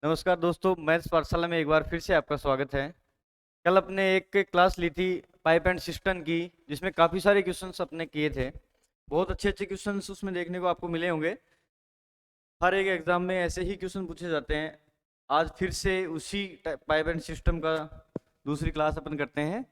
नमस्कार दोस्तों, मैथ्स पाठशाला में एक बार फिर से आपका स्वागत है। कल अपने एक क्लास ली थी पाइप एंड सिस्टम की, जिसमें काफ़ी सारे क्वेश्चंस अपने किए थे। बहुत अच्छे अच्छे क्वेश्चंस उसमें देखने को आपको मिले होंगे। हर एक एग्जाम में ऐसे ही क्वेश्चन पूछे जाते हैं। आज फिर से उसी पाइप एंड सिस्टम का दूसरी क्लास अपन करते हैं।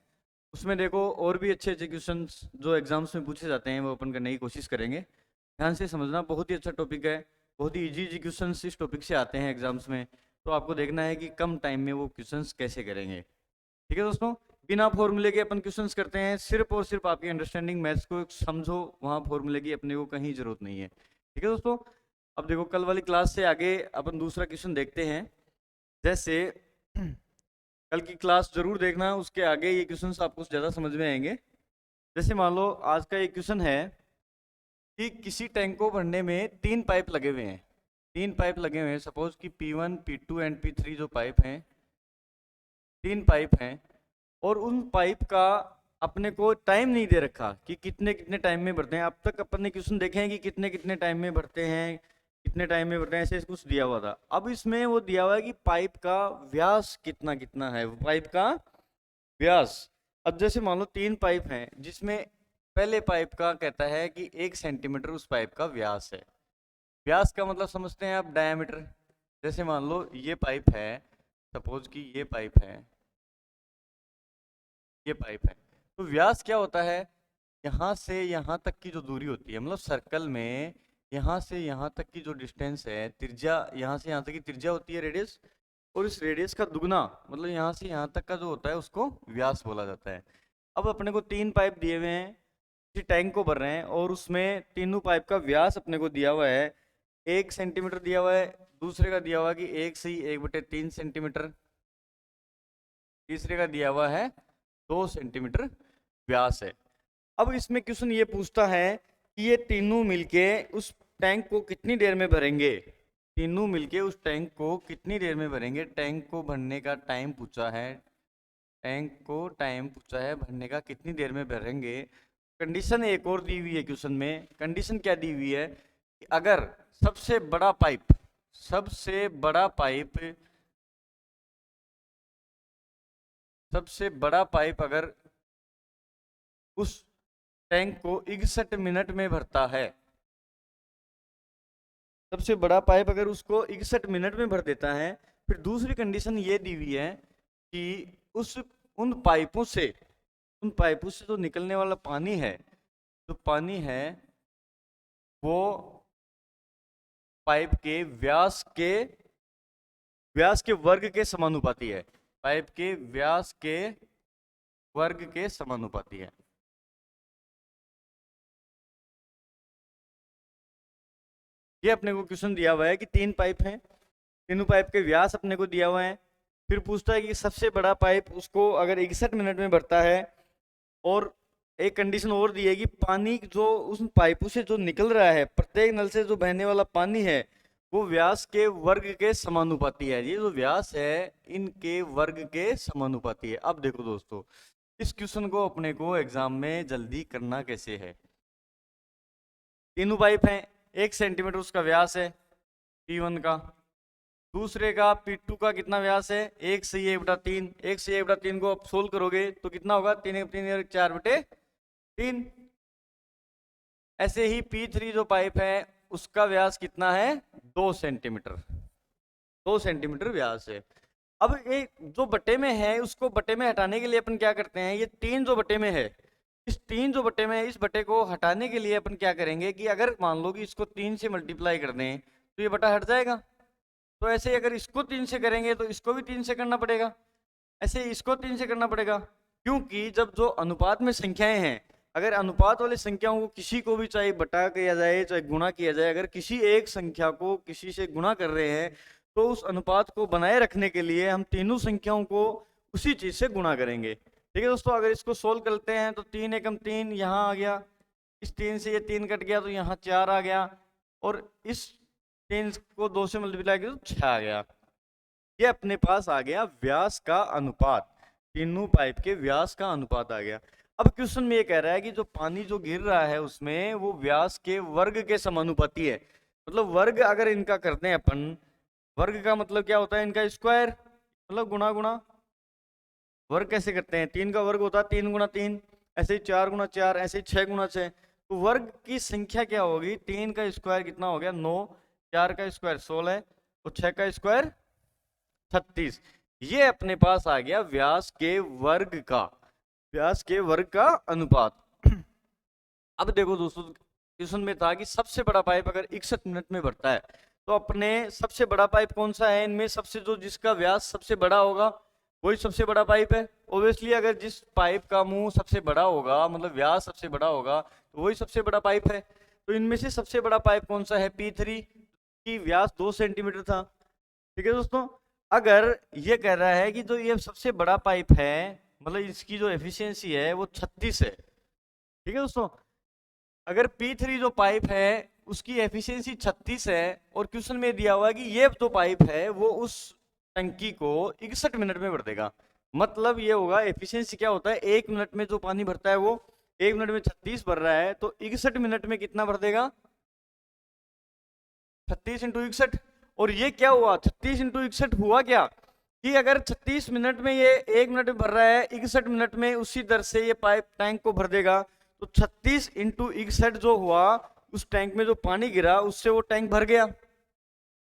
उसमें देखो और भी अच्छे अच्छे क्वेश्चंस जो एग्जाम्स में पूछे जाते हैं वो अपन करने की कोशिश करेंगे। ध्यान से समझना, बहुत ही अच्छा टॉपिक है। बहुत ही इजी इजी क्वेश्चंस इस टॉपिक से आते हैं एग्जाम्स में। तो आपको देखना है कि कम टाइम में वो क्वेश्चंस कैसे करेंगे। ठीक है दोस्तों, बिना फॉर्मूले के अपन क्वेश्चंस करते हैं। सिर्फ और सिर्फ आपकी अंडरस्टैंडिंग मैथ्स को समझो, वहाँ फॉर्मूले की अपने को कहीं जरूरत नहीं है। ठीक है दोस्तों, अब देखो कल वाली क्लास से आगे अपन दूसरा क्वेश्चन देखते हैं। जैसे कल की क्लास जरूर देखना, उसके आगे ये क्वेश्चंस आपको ज़्यादा समझ में आएंगे। जैसे मान लो आज का ये क्वेश्चन है कि किसी टैंक को भरने में 3 पाइप लगे हुए हैं। 3 पाइप लगे हुए हैं, सपोज कि P1 P2 एंड P3 जो पाइप हैं, 3 पाइप हैं। और उन पाइप का अपने को टाइम नहीं दे रखा कि कितने कितने टाइम में भरते हैं। अब तक अपन ने क्वेश्चन देखे हैं कि कितने कितने टाइम में भरते हैं, कितने टाइम में भरते हैं, ऐसे कुछ दिया हुआ था। अब इसमें वो दिया हुआ है कि पाइप का व्यास कितना कितना है, पाइप का व्यास। अब जैसे मान लो 3 पाइप हैं, जिसमें पहले पाइप का कहता है कि 1 सेंटीमीटर उस पाइप का व्यास है। व्यास का मतलब समझते हैं आप, डायमीटर। जैसे मान लो ये पाइप है, सपोज कि ये पाइप है, ये पाइप है। तो व्यास क्या होता है? यहाँ से यहाँ तक की जो दूरी होती है, मतलब सर्कल में यहाँ से यहाँ तक की जो डिस्टेंस है, त्रिज्या, यहाँ से यहाँ तक की त्रिज्या होती है, रेडियस। और इस रेडियस का दुगना, मतलब यहाँ से यहाँ तक का जो होता है, उसको व्यास बोला जाता है। अब अपने को 3 पाइप दिए हुए हैं, किसी टैंक को भर रहे हैं, और उसमें तीनों पाइप का व्यास अपने को दिया हुआ है 1 सेंटीमीटर दिया हुआ है। दूसरे का दिया हुआ है कि 1 से 1/3 सेंटीमीटर। तीसरे का दिया हुआ है 2 सेंटीमीटर व्यास है। अब इसमें क्वेश्चन ये पूछता है कि ये तीनों मिलके उस टैंक को कितनी देर में भरेंगे। तीनों मिलके उस टैंक को कितनी देर में भरेंगे। टैंक को भरने का टाइम पूछा है, टैंक को टाइम पूछा है भरने का, कितनी देर में भरेंगे। कंडीशन एक और दी हुई है क्वेश्चन में। कंडीशन क्या दी हुई है कि अगर सबसे बड़ा पाइप, सबसे बड़ा पाइप, सबसे बड़ा पाइप अगर उस टैंक को 61 मिनट में भरता है, सबसे बड़ा पाइप अगर उसको 61 मिनट में भर देता है, फिर दूसरी कंडीशन ये दी हुई है कि उस उन पाइपों से, उन पाइपों से जो निकलने वाला पानी है, जो पानी है वो पाइप के व्यास के वर्ग के समानुपाती है। पाइप के व्यास के वर्ग के समानुपाती है। ये अपने को क्वेश्चन दिया हुआ है कि 3 पाइप हैं, तीनों पाइप के व्यास अपने को दिया हुआ है। फिर पूछता है कि सबसे बड़ा पाइप उसको अगर 61 मिनट में भरता है, और एक कंडीशन और दी है कि पानी जो उस पाइपों से जो निकल रहा है, प्रत्येक नल से जो बहने वाला पानी है, वो व्यास के वर्ग के समानुपाती है। ये जो व्यास है इनके वर्ग के समानुपाती है। अब देखो दोस्तों, इस क्वेश्चन को अपने को एग्जाम में जल्दी करना कैसे है। तीनों पाइप हैं, 1 सेंटीमीटर उसका व्यास है P1 का। दूसरे का P2 का कितना व्यास है? 1/3। 1/3 को आप सोल्व करोगे तो कितना होगा? 3 4/3। ऐसे ही P3 जो पाइप है उसका व्यास कितना है? 2 सेंटीमीटर। 2 सेंटीमीटर व्यास है। अब ये जो बटे में है उसको बटे में हटाने के लिए अपन क्या करते हैं, ये 3 जो बटे में है, इस 3 जो बटे में है, इस बटे को हटाने के लिए अपन क्या करेंगे कि अगर मान लो कि इसको 3 से मल्टीप्लाई कर दें तो ये बटा हट जाएगा। तो ऐसे ही अगर इसको 3 से करेंगे तो इसको भी 3 से करना पड़ेगा, ऐसे इसको 3 से करना पड़ेगा। क्योंकि जब जो अनुपात में संख्याएं हैं, अगर अनुपात वाली संख्याओं को किसी को भी चाहे बटा किया जाए चाहे गुणा किया जाए, अगर किसी एक संख्या को किसी से गुणा कर रहे हैं तो उस अनुपात को बनाए रखने के लिए हम तीनों संख्याओं को उसी चीज से गुणा करेंगे। ठीक है दोस्तों, अगर इसको सोल्व करते हैं तो 3 एकम 3 यहाँ आ गया, इस 3 से ये 3 कट गया तो यहाँ 4 आ गया, और इस 3 को 2 से मल्टीप्लाई किया तो 6 आ गया। ये अपने पास आ गया व्यास का अनुपात, तीनों पाइप के व्यास का अनुपात आ गया। अब क्वेश्चन में ये कह रहा है कि जो पानी जो गिर रहा है उसमें वो व्यास के वर्ग के समानुपाती है। मतलब वर्ग अगर इनका करते हैं अपन, वर्ग का मतलब क्या होता है, इनका स्क्वायर, मतलब गुणा गुणा। वर्ग कैसे करते हैं, 3 का वर्ग होता है 3 गुणा 3, ऐसे ही 4 गुणा 4, ऐसे ही 6 गुणा 6। तो वर्ग की संख्या क्या होगी, 3 का स्क्वायर कितना हो गया 9, 4 का स्क्वायर 16 और 6 का स्क्वायर 36। ये अपने पास आ गया व्यास के वर्ग का, व्यास के वर्ग का अनुपात। अब देखो दोस्तों, क्वेश्चन में था कि सबसे बड़ा पाइप अगर 61 मिनट में भरता है, तो अपने सबसे बड़ा पाइप कौन सा है इनमें, सबसे जो जिसका व्यास सबसे बड़ा होगा वही सबसे बड़ा पाइप है। ऑब्वियसली अगर जिस पाइप का मुंह सबसे बड़ा होगा, मतलब व्यास सबसे बड़ा होगा, तो वही सबसे बड़ा पाइप है। तो इनमें से सबसे बड़ा पाइप कौन सा है, P3 की व्यास 2 सेंटीमीटर था। ठीक है दोस्तों, अगर ये कह रहा है कि जो ये सबसे बड़ा पाइप है, मतलब इसकी जो एफिशिएंसी है वो 36 है। ठीक है दोस्तों, अगर P3 जो पाइप है उसकी एफिशिएंसी 36 है और क्वेश्चन में दिया हुआ है कि ये जो पाइप है वो उस टंकी को 61 मिनट में भर देगा, मतलब ये होगा एफिशिएंसी क्या होता है, 1 मिनट में जो पानी भरता है वो 1 मिनट में 36 भर रहा है, तो 61 मिनट में कितना भर देगा, 36 इंटू 61। और ये क्या हुआ, 36 इंटू 61 हुआ क्या कि अगर 36 मिनट में ये 1 मिनट में भर रहा है, 61 मिनट में उसी दर से ये पाइप टैंक को भर देगा। तो 36 इंटू 61 जो हुआ, उस टैंक में जो पानी गिरा उससे वो टैंक भर गया।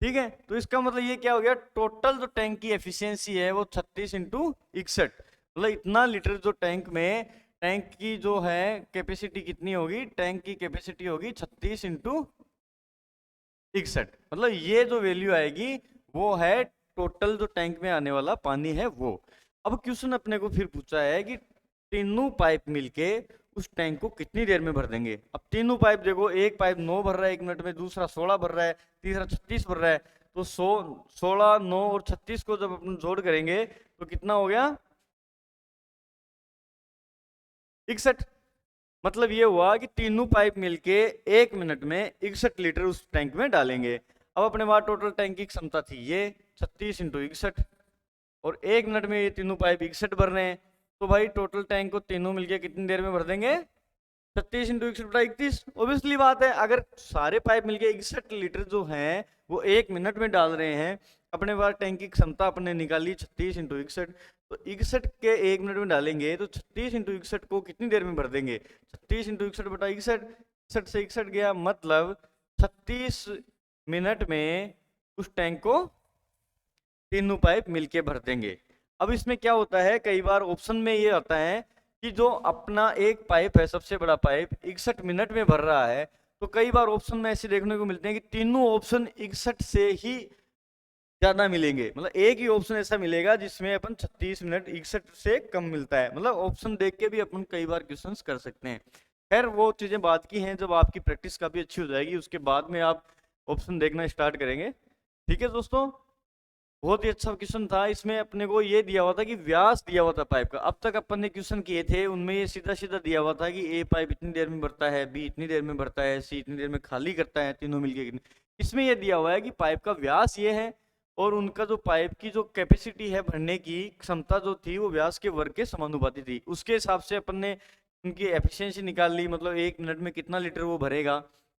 ठीक है, तो इसका मतलब ये क्या हो गया, टोटल जो टैंक की एफिशिएंसी है वो 36 इंटू 61, मतलब इतना लीटर जो टैंक में, टैंक की जो है कैपेसिटी कितनी होगी, टैंक की कैपेसिटी होगी 36 इंटू 61, मतलब ये जो वैल्यू आएगी वो है टोटल जो टैंक में आने वाला पानी है वो। अब क्वेश्चन अपने को फिर पूछा है कि तीनों पाइप मिलके उस टैंक को कितनी देर में भर देंगे। अब तीनों पाइप देखो, एक पाइप 9 भर रहा है 1 मिनट में, दूसरा 16 भर रहा है, तीसरा 36 भर रहा है। तो 16, 9 और 36 को जब अपन जोड़ करेंगे तो कितना हो गया, 61। मतलब ये हुआ कि तीनों पाइप मिलके 1 मिनट में 61 लीटर उस टैंक में डालेंगे। अब अपने पास टोटल टैंक की क्षमता थी ये 36 इंटू 61, और 1 मिनट में ये तीनों पाइप 61 भर रहे हैं, तो भाई टोटल टैंक को तीनों मिलके कितनी देर में भर देंगे, 36 इंटू 61 बटा 31। ऑब्वियसली बात है, अगर सारे पाइप मिलके 61 लीटर जो हैं वो 1 मिनट में डाल रहे हैं, अपने पास टैंक की क्षमता अपने निकाली 36 इंटू 61, तो 61 के 1 मिनट में डालेंगे तो 36 इंटू 61 को कितनी देर में भर देंगे, 36 इंटू 61 बटा 61, 61 से 61 गया, मतलब 36 मिनट में उस टैंक को तीनों पाइप मिलके भर देंगे। अब इसमें क्या होता है, कई बार ऑप्शन में ये आता है कि जो अपना एक पाइप है सबसे बड़ा पाइप 61 मिनट में भर रहा है, तो कई बार ऑप्शन में ऐसे देखने को मिलते हैं कि तीनों ऑप्शन 61 से ही ज्यादा मिलेंगे, मतलब एक ही ऑप्शन ऐसा मिलेगा जिसमें अपन 36 मिनट 61 से कम मिलता है, मतलब ऑप्शन देख के भी अपन कई बार क्वेश्चंस कर सकते हैं। खैर वो चीजें बात की हैं, जब आपकी प्रैक्टिस काफी अच्छी हो जाएगी उसके बाद में आप ऑप्शन देखना स्टार्ट करेंगे। ठीक है दोस्तों, बहुत ही अच्छा क्वेश्चन था। इसमें अपने को ये दिया हुआ था कि व्यास दिया हुआ था पाइप का, अब तक अपन ने क्वेश्चन किए थे उनमें ये सीधा सीधा दिया हुआ था कि ए पाइप इतनी देर में भरता है, बी इतनी देर में भरता है, सी इतनी देर में खाली करता है, तीनों मिलके कितनी। इसमें ये दिया हुआ है कि पाइप का व्यास ये है और उनका जो पाइप की जो कैपेसिटी है भरने की क्षमता जो थी वो व्यास के वर्ग के समानुपाती थी, उसके हिसाब से अपन ने उनकी एफिशिएंसी निकाल ली, मतलब 1 मिनट में कितना लीटर वो भरेगा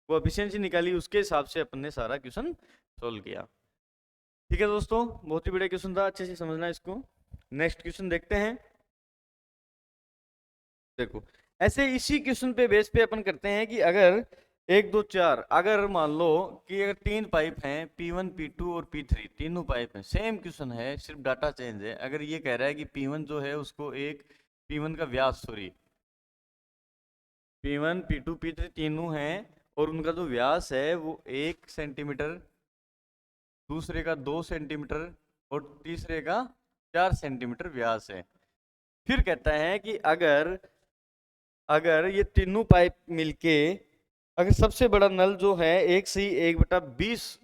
वो एफिशिएंसी निकाली, उसके हिसाब से अपन ने सारा क्वेश्चन सोल्व किया। ठीक है दोस्तों, बहुत ही बढ़िया क्वेश्चन था, अच्छे से समझना इसको। नेक्स्ट क्वेश्चन देखते हैं। देखो, ऐसे इसी क्वेश्चन पे बेस पे अपन करते हैं कि अगर 1 2 4, अगर मान लो कि अगर 3 पाइप हैं P1 P2 और P3, तीनों पाइप हैं, सेम क्वेश्चन है सिर्फ डाटा चेंज है। अगर ये कह रहा है कि P1 जो है उसको एक P1 का व्यास, सॉरी P1 P2 P3 तीनों हैं और उनका जो व्यास है वो 1 सेंटीमीटर, दूसरे का 2 सेंटीमीटर और तीसरे का 4 सेंटीमीटर व्यास है। फिर कहता है कि अगर अगर ये तीनों पाइप मिलके, अगर सबसे बड़ा नल जो है 1/1/20,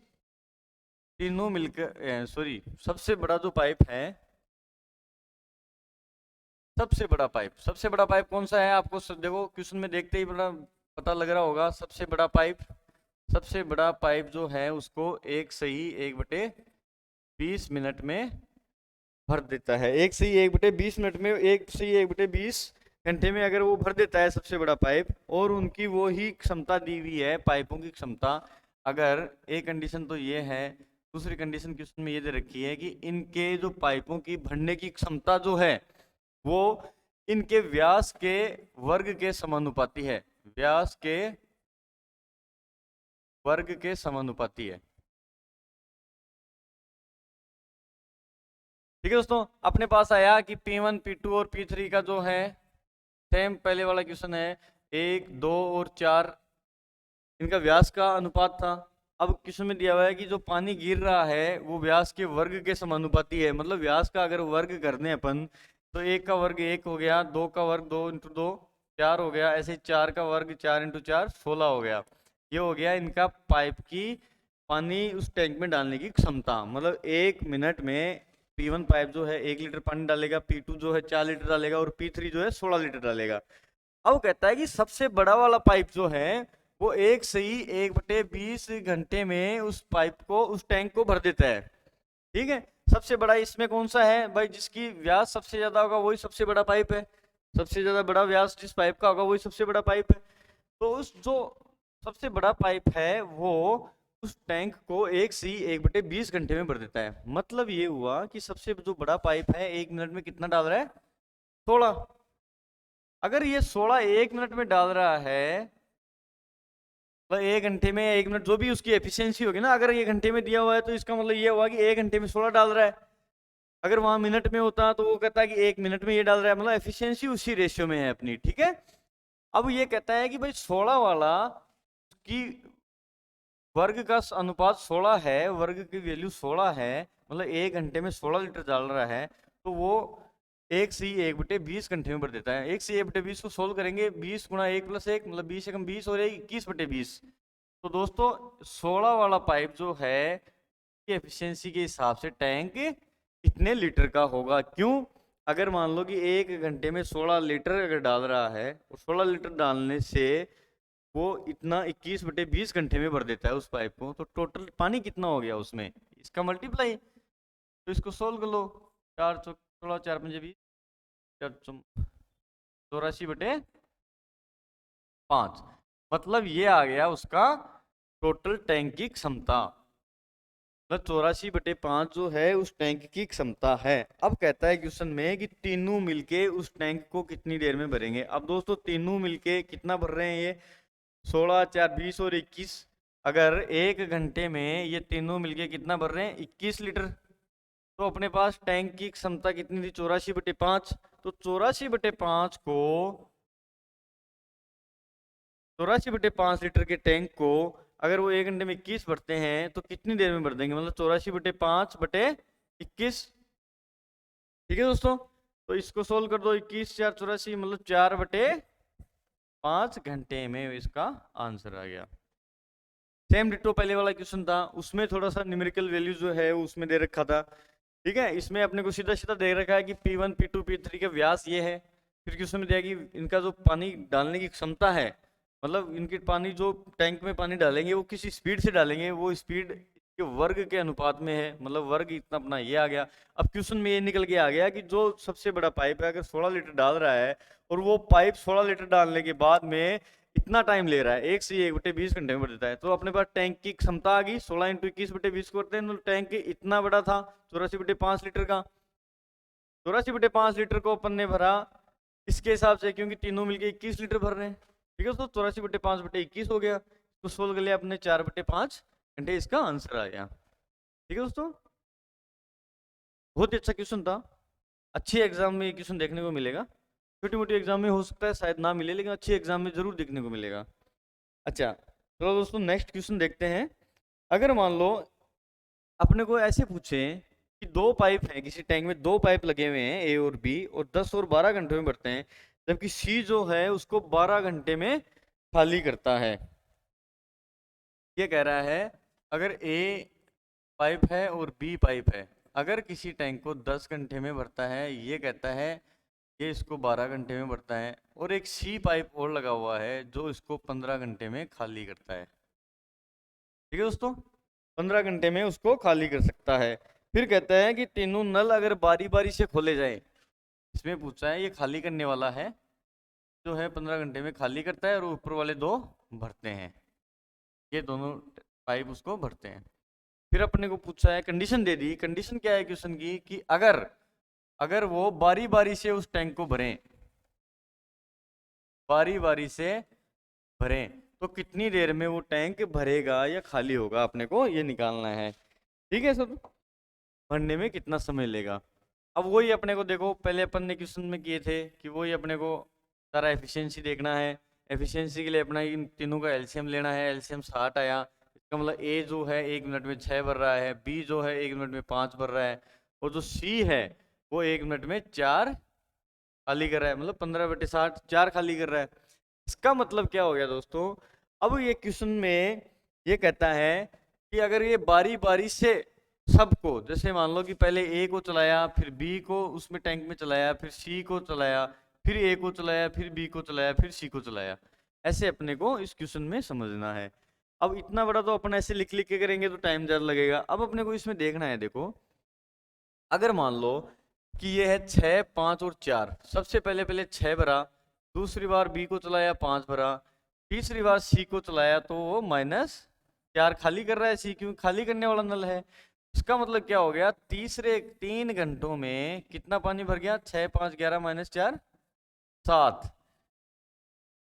तीनों मिलकर, सॉरी सबसे बड़ा जो पाइप है, सबसे बड़ा पाइप कौन सा है, आपको देखो क्वेश्चन में देखते ही बड़ा पता लग रहा होगा। सबसे बड़ा पाइप जो है उसको 1/1/20 मिनट में भर देता है, 1/1/20 मिनट में, 1/1/20 घंटे में अगर वो भर देता है सबसे बड़ा पाइप, और उनकी वो ही क्षमता दी हुई है पाइपों की क्षमता। अगर एक कंडीशन तो ये है दूसरी कंडीशन क्वेश्चन में ये दे रखी है कि इनके जो पाइपों की भरने की क्षमता जो है वो इनके व्यास के वर्ग के समानुपाती है, व्यास के वर्ग के समानुपाती है। ठीक है दोस्तों, अपने पास आया कि P1 P2 और P3 का जो है सेम पहले वाला क्वेश्चन है, 1 2 और 4 इनका व्यास का अनुपात था। अब क्वेश्चन में दिया हुआ है कि जो पानी गिर रहा है वो व्यास के वर्ग के समानुपाती है, मतलब व्यास का अगर वर्ग करने अपन तो 1 का वर्ग 1 हो गया, 2 का वर्ग 2 इंटू 2 4 हो गया, ऐसे 4 का वर्ग 4 इंटू 4 16 हो गया। ये हो गया इनका पाइप की पानी उस टैंक में डालने की क्षमता, मतलब 1 मिनट में P1 पाइप जो है 1 लीटर पानी डालेगा, P2 जो है 4 लीटर डालेगा और P3 जो है 16 लीटर डालेगा। अब कहता है कि सबसे बड़ा वाला पाइप जो है वो 1/20 घंटे में उस पाइप को उस टैंक को भर देता है। ठीक है, सबसे बड़ा इसमें कौन सा है भाई, जिसकी व्यास सबसे ज्यादा होगा वही सबसे बड़ा पाइप है, सबसे ज्यादा बड़ा व्यास जिस पाइप का होगा वही सबसे बड़ा पाइप है। तो उस जो सबसे बड़ा पाइप है वो उस टैंक को 1/20 घंटे में भर देता है। मतलब ये हुआ कि सबसे जो बड़ा पाइप है 1 मिनट में कितना डाल रहा है, 16। अगर ये 16 1 मिनट में डाल रहा है, तो 1 घंटे में 1 मिनट जो भी उसकी एफिशिएंसी होगी ना, अगर ये घंटे में दिया हुआ है तो इसका मतलब ये हुआ कि 1 घंटे में 16 डाल रहा है। अगर वहां मिनट में होता तो वो कहता है कि 1 मिनट में ये डाल रहा है, मतलब एफिशिएंसी उसी रेशियो में है अपनी। ठीक है, अब ये कहता है कि भाई 16 वाला की वर्ग का अनुपात 16 है, वर्ग की वैल्यू 16 है, मतलब 1 घंटे में 16 लीटर डाल रहा है, तो वो 1/20 घंटे में भर देता है। 1/20 को सोल्व करेंगे, 20 गुणा 1 प्लस 1 मतलब 20 एकम 20 हो जाएगी, 21/20। तो दोस्तों 16 वाला पाइप जो है की एफिशिएंसी के हिसाब से टैंक कितने लीटर का होगा, क्यों, अगर मान लो कि 1 घंटे में 16 लीटर अगर डाल रहा है और 16 लीटर डालने से वो इतना 21/20 घंटे में भर देता है उस पाइप को, तो टोटल पानी कितना हो गया उसमें, इसका मल्टीप्लाई। तो इसको सोल्व कर लो, 4 चौक 16 4 पंजे 20, 84/5, मतलब ये आ गया उसका टोटल टैंक की क्षमता, मतलब 84/5 जो है उस टैंक की क्षमता है। अब कहता है क्वेश्चन में कि तीनों मिलके उस टैंक को कितनी देर में भरेंगे। अब दोस्तों तीनों मिलके कितना भर रहे हैं, ये 16 4 20 और 21, अगर 1 घंटे में ये तीनों मिलके कितना भर रहे हैं 21 लीटर, तो अपने पास टैंक की क्षमता कितनी थी 84/5। तो 84/5 लीटर के टैंक को अगर वो 1 घंटे में 21 भरते हैं तो कितनी देर में भर देंगे, मतलब 84/5/21। ठीक है दोस्तों, तो इसको सोल्व कर दो, 21 4 84 मतलब 4/5 घंटे में इसका आंसर आ गया। सेम डिटो पहले वाला क्वेश्चन था, उसमें थोड़ा सा न्यूमेरिकल वैल्यू जो है उसमें दे रखा था। ठीक है, इसमें अपने को सीधा सीधा दे रखा है कि P1 P2 P3 का व्यास ये है, फिर क्वेश्चन में दिया कि इनका जो पानी डालने की क्षमता है, मतलब इनके पानी जो टैंक में पानी डालेंगे वो किसी स्पीड से डालेंगे, वो स्पीड के वर्ग के अनुपात में है, मतलब वर्ग इतना अपना ये आ गया। अब क्वेश्चन में ये निकल के आ गया कि जो सबसे बड़ा पाइप है अगर 16 लीटर डाल रहा है और वो पाइप 16 लीटर डालने के बाद में इतना टाइम ले रहा है, 1/20 घंटे में भर देता है, तो अपने पास टैंक की क्षमता आ गई 16 × 21/20 करते हैं, तो टैंक इतना बड़ा था 84/5 लीटर का। 84/5 लीटर को अपन ने भरा इसके हिसाब से, क्योंकि तीनों मिलके 21 लीटर भर रहे हैं। ठीक है, तो 84/5/21 हो गया, तो सोल्व कर लिया अपने 4/5 घंटे, इसका आंसर आ गया। ठीक है दोस्तों, बहुत ही अच्छा क्वेश्चन था, अच्छे एग्जाम में ये क्वेश्चन देखने को मिलेगा, छोटी मोटी एग्जाम में हो सकता है शायद ना मिले, लेकिन अच्छे एग्जाम में जरूर देखने को मिलेगा। अच्छा चलो दोस्तों नेक्स्ट क्वेश्चन देखते हैं। अगर मान लो अपने को ऐसे पूछे कि दो पाइप हैं, किसी टैंक में दो पाइप लगे हुए हैं ए और बी, और 10 और 12 घंटे में भरते हैं, जबकि सी जो है उसको 12 घंटे में खाली करता है। ये कह रहा है अगर ए पाइप है और बी पाइप है, अगर किसी टैंक को 10 घंटे में भरता है, ये कहता है ये इसको 12 घंटे में भरता है, और एक सी पाइप और लगा हुआ है जो इसको 15 घंटे में खाली करता है। ठीक है दोस्तों, 15 घंटे में उसको खाली कर सकता है। फिर कहता है कि तीनों नल अगर बारी बारी से खोले जाए, इसमें पूछा है ये खाली करने वाला है जो है 15 घंटे में खाली करता है, और ऊपर वाले दो भरते हैं, ये दोनों पाइप उसको भरते हैं। फिर अपने को पूछा है, कंडीशन दे दी। कंडीशन क्या है क्वेश्चन की कि अगर अगर वो बारी बारी से उस टैंक को भरें, बारी बारी से भरें, तो कितनी देर में वो टैंक भरेगा या खाली होगा, अपने को ये निकालना है। ठीक है सर, भरने में कितना समय लेगा। अब वही अपने को देखो, पहले अपन ने क्वेश्चन में किए थे कि वही अपने को सारा एफिशिएंसी देखना है। एफिशिएंसी के लिए अपना इन तीनों का एलसीएम लेना है। एलसीएम 60 आया। इसका मतलब ए जो है 1 मिनट में 6 भर रहा है, बी जो है 1 मिनट में 5 भर रहा है, और जो सी है वो 1 मिनट में 4 खाली कर रहा है, मतलब 15/60 4 खाली कर रहा है। इसका मतलब क्या हो गया दोस्तों, अब ये क्वेश्चन में ये कहता है कि अगर ये बारी बारी से सबको, जैसे मान लो कि पहले ए को चलाया, फिर बी को उसमें टैंक में चलाया, फिर सी को चलाया, फिर ए को चलाया, फिर बी को चलाया, फिर सी को चलाया, ऐसे अपने को इस क्वेश्चन में समझना है। अब इतना बड़ा तो अपन ऐसे लिख लिख के करेंगे तो टाइम ज्यादा लगेगा। अब अपने को इसमें देखना है, देखो अगर मान लो कि ये है 6 5 और 4, सबसे पहले पहले 6 भरा, दूसरी बार बी को चलाया 5 भरा, तीसरी बार सी को चलाया तो वो -4 खाली कर रहा है सी, क्योंकि खाली करने वाला नल है। इसका मतलब क्या हो गया, तीसरे 3 घंटों में कितना पानी भर गया, 6 5 11 -4 7।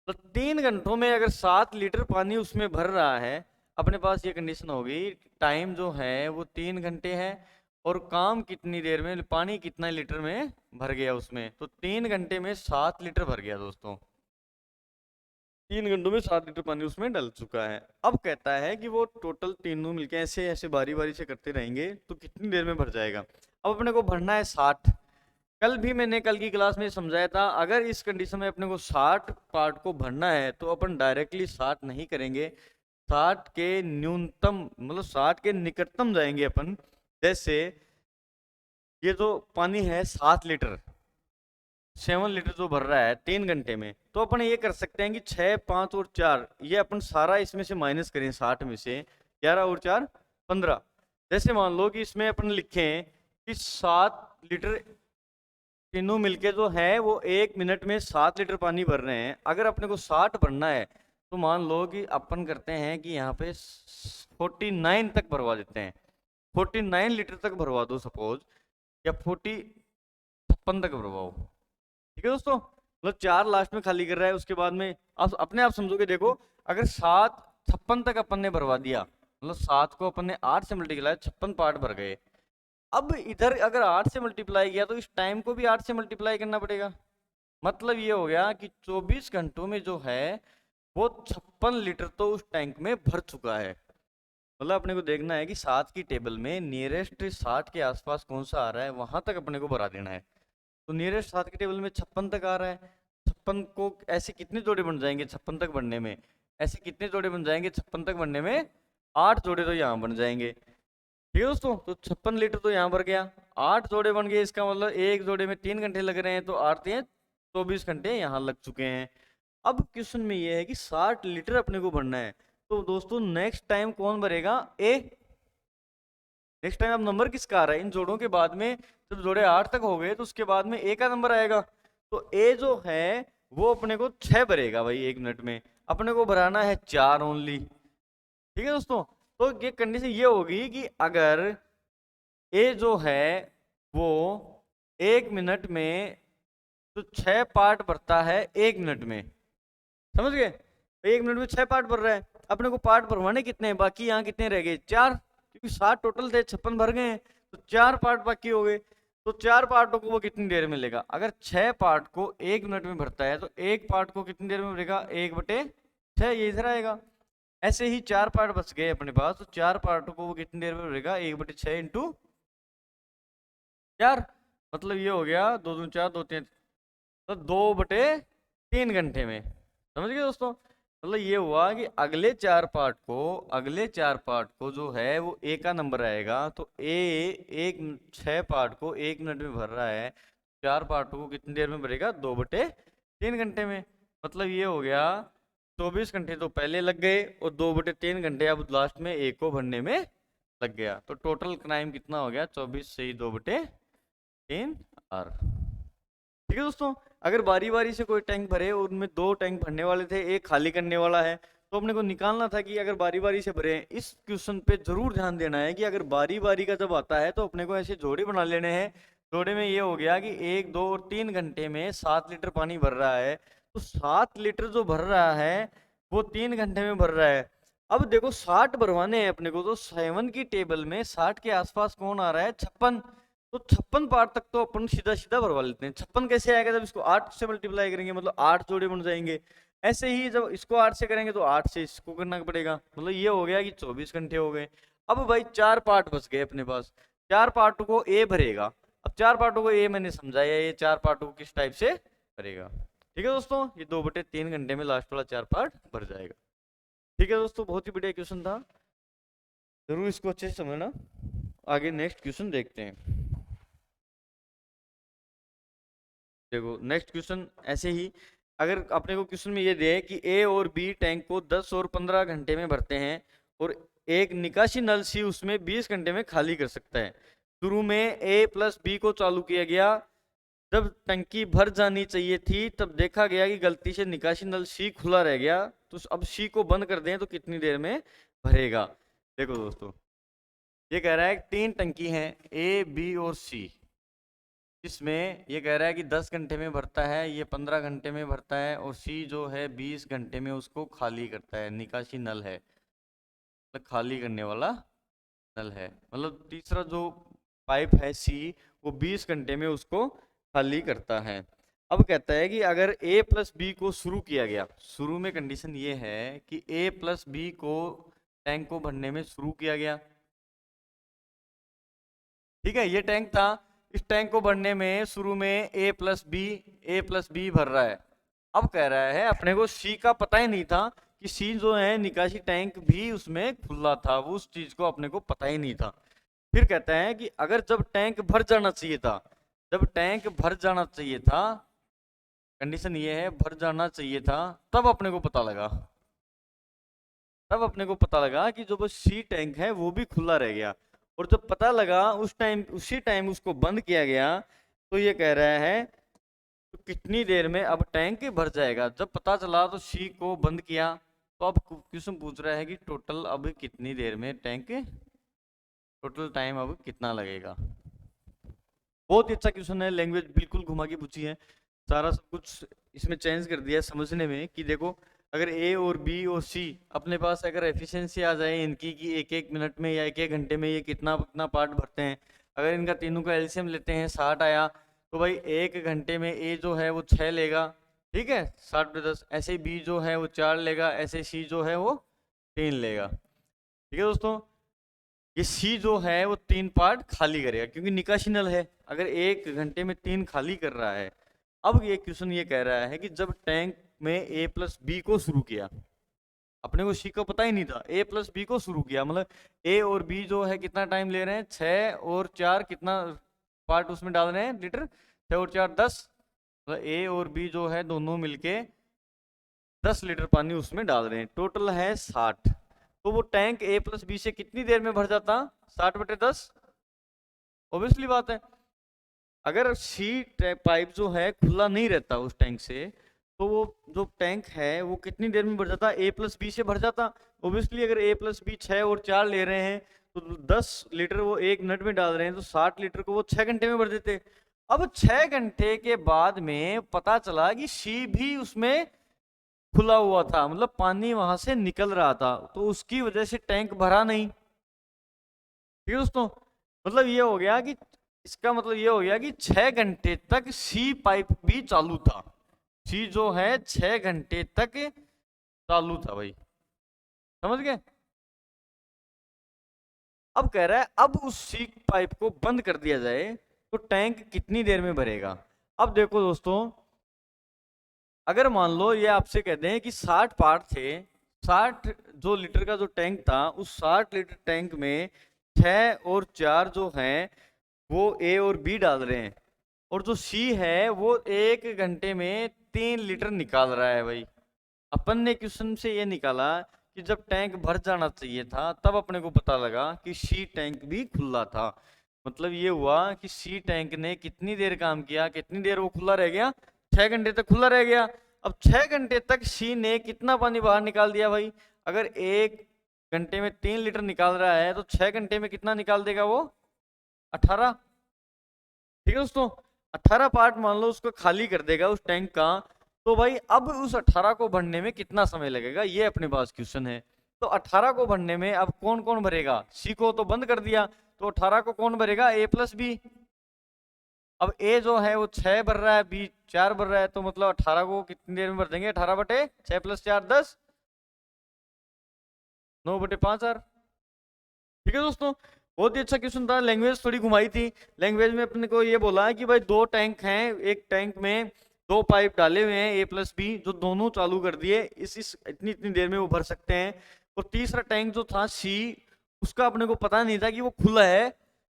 तो 3 घंटों में अगर 7 लीटर पानी उसमें भर रहा है, अपने पास ये कंडीशन होगी, टाइम जो है वो 3 घंटे है, और काम कितनी देर में, पानी कितना लीटर में भर गया उसमें, तो 3 घंटे में 7 लीटर भर गया दोस्तों। 3 घंटों में 7 लीटर पानी उसमें डल चुका है। अब कहता है कि वो टोटल तीनों मिलके ऐसे ऐसे बारी बारी से करते रहेंगे तो कितनी देर में भर जाएगा। अब अपने को भरना है 60। कल भी मैंने कल की क्लास में समझाया था, अगर इस कंडीशन में अपने को 60 पार्ट को भरना है तो अपन डायरेक्टली 60 नहीं करेंगे, 60 के न्यूनतम मतलब 60 के निकटतम जाएंगे अपन। जैसे ये जो पानी है 7 लीटर, 7 लीटर जो भर रहा है 3 घंटे में, तो अपन ये कर सकते हैं कि 6 5 और 4 ये अपन सारा इसमें से माइनस करें, 60 में से 11 और 4 15। जैसे मान लो कि इसमें अपन लिखें कि 7 लीटर तीनों मिलके जो है वो 1 मिनट में 7 लीटर पानी भर रहे हैं। अगर अपने को 60 भरना है तो मान लो कि अपन करते हैं कि यहाँ पे 49 तक भरवा देते हैं, 49 लीटर तक भरवा दो सपोज, या 56 तक भरवाओ। ठीक है दोस्तों, मतलब 4 लास्ट में खाली कर रहा है, उसके बाद में आप अपने आप समझोगे। देखो अगर 7 56 तक अपन ने भरवा दिया, मतलब 7 को अपन ने 8 से मल्टीप्लाई 56 पार्ट भर गए। अब इधर अगर 8 से मल्टीप्लाई किया तो इस टाइम को भी 8 से मल्टीप्लाई करना पड़ेगा। मतलब ये हो गया कि 24 घंटों में जो है वो 56 लीटर तो उस टैंक में भर चुका है। मतलब अपने को देखना है कि 7 की टेबल में नियरेस्ट 60 के आसपास कौन सा आ रहा है, वहां तक अपने को भरा देना है। तो नियरेस्ट 7 की टेबल में 56 तक आ रहा है। 56 को ऐसे कितने जोड़े बन जाएंगे 56 तक बनने में, ऐसे कितने जोड़े बन जाएंगे 56 तक बनने में, 8 जोड़े तो यहाँ बन जाएंगे। ठीक है दोस्तों, तो 56 लीटर तो यहाँ भर गया, 8 जोड़े बन गए, इसका मतलब एक जोड़े में 3 घंटे लग रहे हैं, तो 8 3 24 घंटे यहाँ लग चुके हैं। अब क्वेश्चन में ये है कि 60 लीटर अपने को भरना है, तो दोस्तों नेक्स्ट टाइम कौन भरेगा, ए। नेक्स्ट टाइम अब नंबर किसका आ रहा है, इन जोड़ों के बाद में जब जोड़े 8 तक हो गए तो उसके बाद में ए का नंबर आएगा। तो ए जो है वो अपने को 6 भरेगा भाई 1 मिनट में, अपने को भराना है 4 ओनली। ठीक है दोस्तों, तो ये कंडीशन ये होगी कि अगर ए जो है वो 1 मिनट में तो 6 पार्ट भरता है 1 मिनट में, समझ गए, 1 मिनट में 6 पार्ट भर रहा है। अपने को पार्ट भरवाने कितने हैं, बाकी यहाँ कितने रह गए 4, क्योंकि 60 टोटल थे 56 भर गए हैं, तो 4 पार्ट बाकी हो गए। तो 4 पार्टों को वो कितनी देर में लेगा, अगर 6 पार्ट को 1 मिनट में भरता है तो एक पार्ट को कितनी देर में भरेगा, 1/6, ये इधर आएगा। ऐसे ही 4 पार्ट बच गए अपने पास, तो 4 पार्टों को वो कितनी देर में भरेगा, 1/6 इंटू 4, मतलब ये हो गया 2 दूनी 4 2 3, तो 2/3 घंटे में। समझ गए दोस्तों, मतलब ये हुआ कि अगले चार पार्ट को जो है वो ए का नंबर आएगा, तो एक 6 पार्ट को 1 मिनट में भर रहा है, 4 पार्टों को कितनी देर में भरेगा, 2/3 घंटे में। मतलब ये हो गया 24 घंटे तो पहले लग गए, और 2/3 घंटे अब लास्ट में ए को भरने में लग गया। तो टोटल टाइम कितना हो गया, 24 से ही 2/3 आर। ठीक है दोस्तों, अगर बारी बारी से कोई टैंक भरे और उनमें 2 टैंक भरने वाले थे, एक खाली करने वाला है, तो अपने को निकालना था कि अगर बारी बारी से भरे। इस क्वेश्चन पे जरूर ध्यान देना है कि अगर बारी बारी का जब आता है तो अपने को ऐसे जोड़े बना लेने हैं। जोड़े में ये हो गया कि 1 2 और 3 घंटे में 7 लीटर पानी भर रहा है, तो 7 लीटर जो भर रहा है वो 3 घंटे में भर रहा है। अब देखो 60 भरवाने हैं अपने को, तो 7 की टेबल में 60 के आसपास कौन आ रहा है, 56। तो 56 पार्ट तक तो अपन सीधा सीधा भरवा लेते हैं। 56 कैसे आएगा, जब इसको 8 से मल्टीप्लाई करेंगे, मतलब 8 जोड़े बन जाएंगे। ऐसे ही जब इसको 8 से करेंगे तो 8 से इसको करना पड़ेगा, मतलब ये हो गया कि 24 घंटे हो गए। अब भाई 4 पार्ट बच गए अपने पास, 4 पार्टों को ए भरेगा। अब 4 पार्टों को ए मैंने समझाया, ये 4 पार्टों को किस टाइप से भरेगा। ठीक है दोस्तों, ये 2/3 घंटे में लास्ट वाला 4 पार्ट भर जाएगा। ठीक है दोस्तों, बहुत ही बढ़िया क्वेश्चन था, जरूर इसको अच्छे से समझना। आगे नेक्स्ट क्वेश्चन देखते हैं। देखो नेक्स्ट क्वेश्चन ऐसे ही, अगर अपने को क्वेश्चन में ये दे कि ए और बी टैंक को 10 और 15 घंटे में भरते हैं और एक निकासी नल सी उसमें 20 घंटे में खाली कर सकता है। शुरू में ए प्लस बी को चालू किया गया, जब टंकी भर जानी चाहिए थी तब देखा गया कि गलती से निकासी नल सी खुला रह गया, तो अब सी को बंद कर दें तो कितनी देर में भरेगा। देखो दोस्तों, ये कह रहा है 3 टंकी हैं ए बी और सी, इसमें ये कह रहा है कि 10 घंटे में भरता है, ये 15 घंटे में भरता है, और सी जो है 20 घंटे में उसको खाली करता है। निकासी नल है, मतलब खाली करने वाला नल है, मतलब तीसरा जो पाइप है सी, वो 20 घंटे में उसको खाली करता है। अब कहता है कि अगर a प्लस बी को शुरू किया गया, शुरू में कंडीशन ये है कि a प्लस बी को टैंक को भरने में शुरू किया गया। ठीक है, ये टैंक था, इस टैंक को भरने में शुरू में a प्लस बी भर रहा है। अब कह रहा है अपने को सी का पता ही नहीं था कि सी जो है निकासी टैंक भी उसमें खुला था, वो उस चीज को अपने को पता ही नहीं था। फिर कहता है कि अगर जब टैंक भर जाना चाहिए था, जब टैंक भर जाना चाहिए था, कंडीशन ये है भर जाना चाहिए था, तब अपने को पता लगा, तब अपने को पता लगा कि जो वो सी टैंक है वो भी खुला रह गया। और जब पता लगा उस टाइम, उसी टाइम उसको बंद किया गया, तो ये कह रहा है तो कितनी देर में अब टैंक भर जाएगा। जब पता चला तो सी को बंद किया, तो अब क्वेश्चन पूछ रहा है कि टोटल अब कितनी देर में टैंक, टोटल टाइम अब कितना लगेगा। बहुत ही अच्छा क्वेश्चन है, लैंग्वेज बिल्कुल घुमा के पूछी है, सारा सब कुछ इसमें चेंज कर दिया है समझने में। कि देखो अगर ए और बी और सी अपने पास अगर एफिशिएंसी आ जाए इनकी कि 1 1 मिनट में या 1 1 घंटे में ये कितना कितना पार्ट भरते हैं, अगर इनका तीनों का एलसीएम लेते हैं 60 आया, तो भाई 1 घंटे में ए जो है वो 6 लेगा, ठीक है 60/10। ऐसे बी जो है वो 4 लेगा, ऐसे सी जो है वो 3 लेगा। ठीक है दोस्तों, ये सी जो है वो 3 पार्ट खाली करेगा क्योंकि निकासी नल है, अगर 1 घंटे में 3 खाली कर रहा है। अब ये क्वेश्चन ये कह रहा है कि जब टैंक में ए प्लस बी को शुरू किया, अपने को सी का पता ही नहीं था, ए प्लस बी को शुरू किया, मतलब ए और बी जो है कितना टाइम ले रहे हैं, 6 और 4 कितना पार्ट उसमें डाल रहे हैं लीटर, 6 और 4 10, मतलब ए और बी जो है दोनों मिलके 10 लीटर पानी उसमें डाल रहे हैं, टोटल है 60। तो वो टैंक ए प्लस बी से कितनी देर में भर जाता, 60/10। ऑब्वियसली बात है, अगर सी पाइप जो है खुला नहीं रहता उस टैंक से, तो वो जो टैंक है वो कितनी देर में भर जाता, ए प्लस बी से भर जाता। ऑब्वियसली अगर ए प्लस बी 6 और 4 ले रहे हैं तो 10 लीटर वो 1 मिनट में डाल रहे हैं, तो 60 लीटर को वो 6 घंटे में भर देते। अब 6 घंटे के बाद में पता चला कि सी भी उसमें खुला हुआ था, मतलब पानी वहां से निकल रहा था, तो उसकी वजह से टैंक भरा नहीं। ठीक है दोस्तों, मतलब ये हो गया कि इसका मतलब ये हो गया कि 6 घंटे तक सी पाइप भी चालू था, सी जो है 6 घंटे तक चालू था भाई, समझ गए। अब कह रहा है अब उस सी पाइप को बंद कर दिया जाए तो टैंक कितनी देर में भरेगा। अब देखो दोस्तों, अगर मान लो ये आपसे कहते हैं कि 60 पार्ट थे, 60 जो लीटर का जो टैंक था, उस 60 लीटर टैंक में 6 और 4 जो हैं वो ए और बी डाल रहे हैं, और जो सी है वो 1 घंटे में 3 लीटर निकाल रहा है भाई। अपन ने क्वेश्चन से ये निकाला कि जब टैंक भर जाना चाहिए था तब अपने को पता लगा कि सी टैंक भी खुला था। मतलब ये हुआ कि सी टैंक ने कितनी देर काम किया, कितनी देर वो खुला रह गया, 6 घंटे तक खुला रह गया। अब 6 घंटे तक सी ने कितना पानी बाहर निकाल दिया भाई? अगर 1 घंटे में 3 लीटर निकाल रहा है तो 6 घंटे में कितना निकाल देगा वो? 18। ठीक है दोस्तों, 18 पार्ट मान लो उसको खाली कर देगा उस टैंक का। तो भाई अब उस 18 को भरने में कितना समय लगेगा, ये अपने पास क्वेश्चन है। तो 18 को भरने में अब कौन कौन भरेगा? सी को तो बंद कर दिया, तो 18 को कौन भरेगा? ए प्लस बी। अब ए जो है वो 6 भर रहा है, बी 4 भर रहा है, तो मतलब 18 को कितनी देर में भर देंगे? 18/6 + 4 10, 9/5 आर। ठीक है दोस्तों, बहुत ही अच्छा क्वेश्चन था। लैंग्वेज थोड़ी घुमाई थी। लैंग्वेज में अपने को ये बोला है कि भाई 2 टैंक हैं, एक टैंक में 2 पाइप डाले हुए हैं ए प्लस बी, जो दोनों चालू कर दिए, इस इतनी इतनी देर में वो भर सकते हैं। और तीसरा टैंक जो था सी, उसका अपने को पता नहीं था कि वो खुला है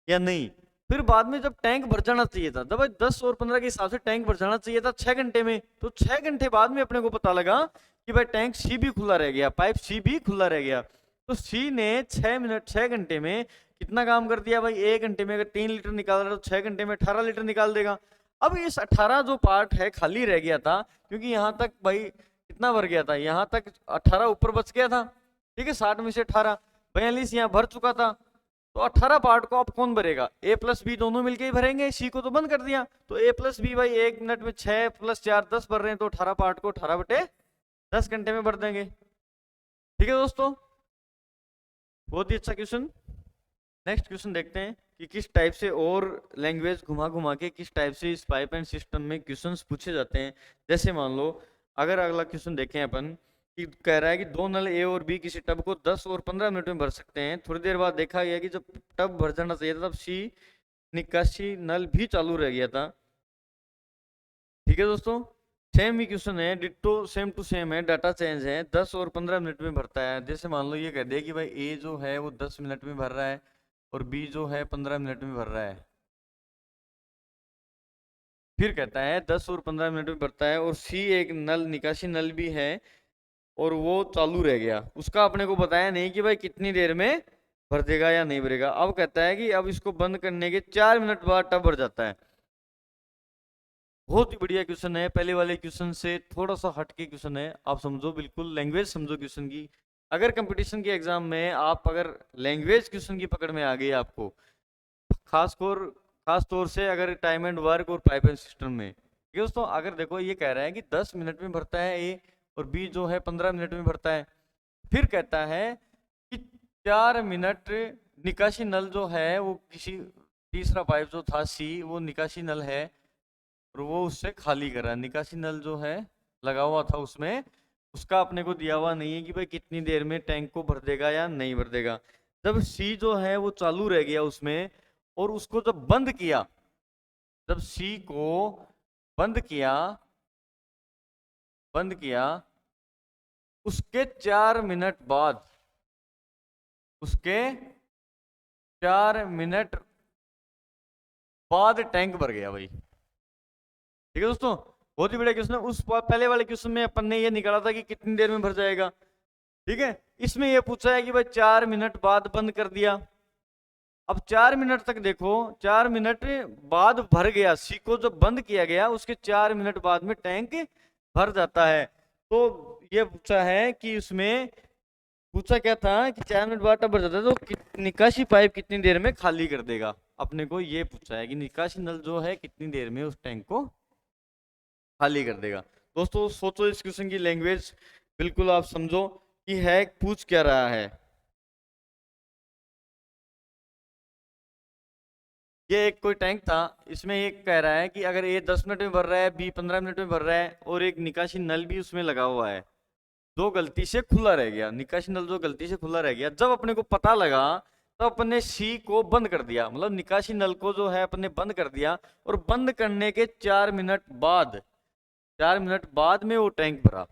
या नहीं। फिर बाद में जब टैंक भर जाना चाहिए था, जब 10 और 15 के हिसाब से टैंक भर जाना चाहिए था 6 घंटे में, तो 6 घंटे बाद में अपने को पता लगा कि भाई टैंक सी भी खुला रह गया, पाइप सी भी खुला रह गया। तो सी ने 6 घंटे में कितना काम कर दिया भाई? 1 घंटे में अगर 3 लीटर निकाल रहा है तो 6 घंटे में 18 लीटर निकाल देगा। अब इस 18 जो पार्ट है खाली रह गया था, क्योंकि यहाँ तक भाई कितना भर गया था, यहाँ तक 18 ऊपर बच गया था। ठीक है, 60 में से 18, 42 यहाँ भर चुका था। तो 18 पार्ट को अब कौन भरेगा? ए प्लस बी दोनों मिलके ही भरेंगे, सी को तो बंद कर दिया। तो ए प्लस बी भाई 1 मिनट में 6 + 4 10 भर रहे हैं, तो 18 पार्ट को 18/10 घंटे में भर देंगे। ठीक है दोस्तों, बहुत ही अच्छा क्वेश्चन। नेक्स्ट क्वेश्चन देखते हैं कि किस टाइप से और लैंग्वेज घुमा घुमा के किस टाइप से इस पाइप एंड सिस्टम में क्वेश्चंस पूछे जाते हैं। जैसे मान लो अगर अगला क्वेश्चन देखें अपन, कि कह रहा है कि 2 नल ए और बी किसी टब को 10 और 15 मिनट में भर सकते हैं। थोड़ी देर बाद देखा गया कि जब टब भर जाना चाहिए था तब सी निकासी नल भी चालू रह गया था। ठीक है दोस्तों, सेम ही क्वेश्चन है, डिट्टो सेम टू सेम है, डाटा चेंज है, 10 और 15 मिनट में भरता है। जैसे मान लो ये कह दिया कि भाई ए जो है वो 10 मिनट में भर रहा है और बी जो है 15 मिनट में भर रहा है। फिर कहता है 10 और 15 मिनट में भरता है और सी एक नल निकासी नल भी है और वो चालू रह गया। उसका अपने को बताया नहीं कि भाई कितनी देर में भर देगा या नहीं भरेगा। अब कहता है कि अब इसको बंद करने के 4 मिनट बाद टब भर जाता है। बहुत ही बढ़िया क्वेश्चन है, पहले वाले क्वेश्चन से थोड़ा सा हटके क्वेश्चन है। आप समझो, बिल्कुल लैंग्वेज समझो क्वेश्चन की। अगर कंपटीशन के एग्जाम में आप अगर लैंग्वेज क्वेश्चन की पकड़ में आ गई आपको, खास तौर से अगर टाइम एंड वर्क और पाइप एंड सिस्टम में, ठीक है दोस्तों। अगर देखो ये कह रहा है कि 10 मिनट में भरता है ए और बी जो है 15 मिनट में भरता है। फिर कहता है कि 4 मिनट निकासी नल जो है वो किसी तीसरा पाइप जो था सी, वो निकासी नल है और वो उससे खाली कर रहा है। निकासी नल जो है लगा हुआ था उसमें, उसका अपने को दिया हुआ नहीं है कि भाई कितनी देर में टैंक को भर देगा या नहीं भर देगा। जब सी जो है वो चालू रह गया उसमें और उसको जब बंद किया, जब सी को बंद किया उसके 4 मिनट बाद, उसके 4 मिनट बाद टैंक भर गया भाई। ठीक है दोस्तों, बहुत ही बढ़िया क्वेश्चन है। उस पहले वाले क्वेश्चन में अपन ने ये निकाला था कि कितनी देर में भर जाएगा। ठीक है, इसमें ये पूछा है कि भाई 4 मिनट बाद बंद कर दिया। अब 4 मिनट तक देखो, 4 मिनट बाद भर गया, सी को जब बंद किया गया उसके 4 मिनट बाद में टैंक भर जाता है। तो ये पूछा है कि उसमें पूछा क्या था कि 4 मिनट बाद टब भर जाता है, तो निकासी पाइप कितनी देर में खाली कर देगा। अपने को ये पूछा है कि निकासी नल जो है कितनी देर में उस टैंक को खाली कर देगा। दोस्तों सोचो इस क्वेश्चन की लैंग्वेज, बिल्कुल आप समझो कि है पूछ क्या रहा है। ये एक कोई टैंक था, इसमें ये कह रहा है कि अगर ए 10 मिनट में भर रहा है, बी 15 मिनट में भर रहा है और एक निकासी नल भी उसमें लगा हुआ है, जो गलती से खुला रह गया। निकासी नल जो गलती से खुला रह गया, जब अपने को पता लगा तो अपने सी को बंद कर दिया, मतलब निकासी नल को जो है अपने बंद कर दिया। और बंद करने के 4 मिनट बाद, 4 मिनट बाद में वो टैंक भरा।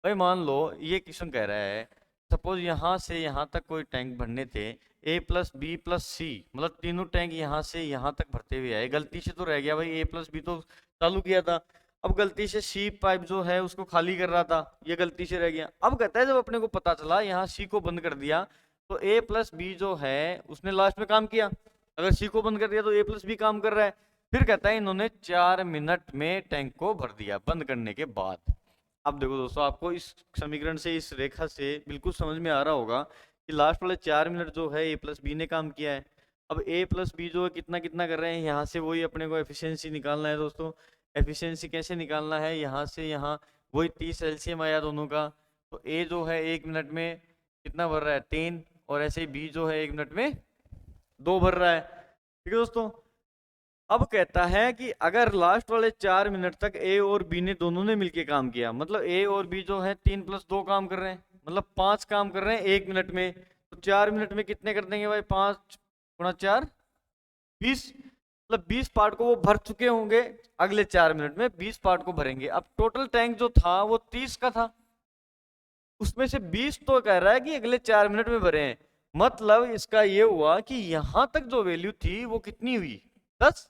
भाई मान लो ये क्वेश्चन कह रहा है, सपोज यहाँ से यहाँ तक कोई टैंक भरने थे, ए प्लस बी प्लस सी, मतलब तीनों टैंक यहाँ से यहाँ तक भरते हुए आए। गलती से तो रह गया भाई, ए प्लस बी तो चालू किया था, अब गलती से सी पाइप जो है उसको खाली कर रहा था, ये गलती से रह गया। अब कहता है जब अपने को पता चला यहाँ सी को बंद कर दिया, तो ए प्लस बी जो है उसने लास्ट में काम किया। अगर सी को बंद कर दिया तो ए प्लस बी काम कर रहा है। फिर कहता है इन्होंने 4 मिनट में टैंक को भर दिया बंद करने के बाद। अब देखो दोस्तों, आपको इस समीकरण से, इस रेखा से बिल्कुल समझ में आ रहा होगा कि लास्ट वाले 4 मिनट जो है ए प्लस बी ने काम किया है। अब ए प्लस बी जो है कितना कितना कर रहे हैं, यहाँ से वही अपने को एफिशिएंसी निकालना है दोस्तों। एफिशिएंसी कैसे निकालना है, यहाँ से यहाँ वही 30 एलसीएम आया दोनों का। तो ए जो है 1 मिनट में कितना भर रहा है, 3, और ऐसे ही बी जो है 1 मिनट में 2 भर रहा है। ठीक है दोस्तों। अब कहता है कि अगर लास्ट वाले 4 मिनट तक ए और बी ने दोनों ने मिलके काम किया, मतलब ए और बी जो है 3 + 2 काम कर रहे हैं, मतलब 5 काम कर रहे हैं 1 मिनट में, तो 4 मिनट में कितने कर देंगे भाई, 5 × 4 20, मतलब 20 पार्ट को वो भर चुके होंगे। अगले 4 मिनट में 20 पार्ट को भरेंगे। अब टोटल टैंक जो था वो 30 का था, उसमें से 20 तो कह रहा है कि अगले 4 मिनट में भरे हैं। मतलब इसका ये हुआ कि यहां तक जो वैल्यू थी वो कितनी हुई, 10।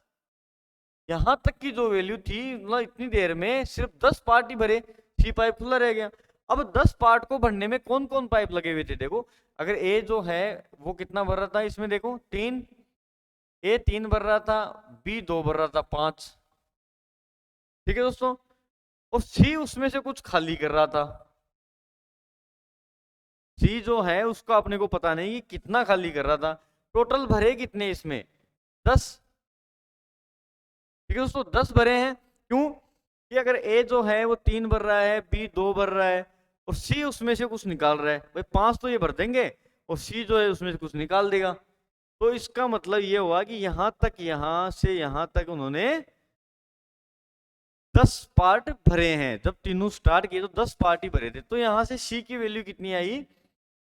यहां तक की जो वैल्यू थी, मतलब इतनी देर में सिर्फ 10 पार्ट ही भरे, 3 पाइप खुला रह गया। अब 10 पार्ट को भरने में कौन कौन पाइप लगे हुए थे, देखो। अगर ए जो है वो कितना भर रहा था, इसमें देखो 3, ए 3 भर रहा था, बी 2 भर रहा था, 5। ठीक है दोस्तों। और सी उसमें से कुछ खाली कर रहा था। सी जो है उसका अपने को पता नहीं कि कितना खाली कर रहा था। टोटल भरे कितने इसमें, 10। ठीक है दोस्तों, 10 भरे हैं। क्यों कि अगर ए जो है वो 3 भर रहा है, बी 2 भर रहा है, और सी उसमें से कुछ निकाल रहा है, भाई 5 तो ये भर देंगे और सी जो है उसमें से कुछ निकाल देगा। तो इसका मतलब ये हुआ कि यहां तक, यहां से यहां तक उन्होंने 10 पार्ट भरे हैं। जब तीनों स्टार्ट किए तो 10 पार्ट ही भरे थे। तो यहां से सी की वैल्यू कितनी आई,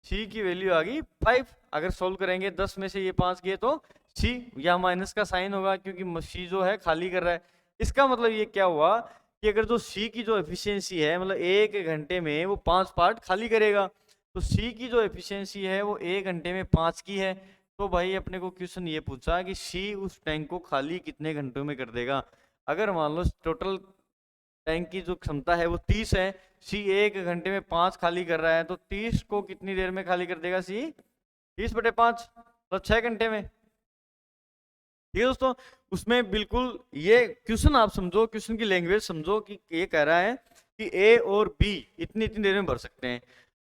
सी की वैल्यू आ गई 5। अगर सोल्व करेंगे 10 में से ये 5 किए तो सी, या माइनस का साइन होगा क्योंकि सी जो है खाली कर रहा है। इसका मतलब ये क्या हुआ कि अगर जो सी की जो एफिशिएंसी है, मतलब 1 घंटे में वो 5 पार्ट खाली करेगा, तो सी की जो एफिशिएंसी है वो 1 घंटे में 5 की है। तो भाई अपने को क्वेश्चन ये पूछा कि सी उस टैंक को खाली कितने घंटों में कर देगा। अगर मान लो टोटल टैंक की जो क्षमता है वो 30 है, सी 1 घंटे में 5 खाली कर रहा है, तो 30 को कितनी देर में खाली कर देगा सी, 30/5, तो 6 घंटे में। ठीक है दोस्तों। उसमें बिल्कुल ये क्वेश्चन आप समझो, क्वेश्चन की लैंग्वेज समझो कि ये कह रहा है कि ए और बी इतनी इतनी देर में भर सकते हैं।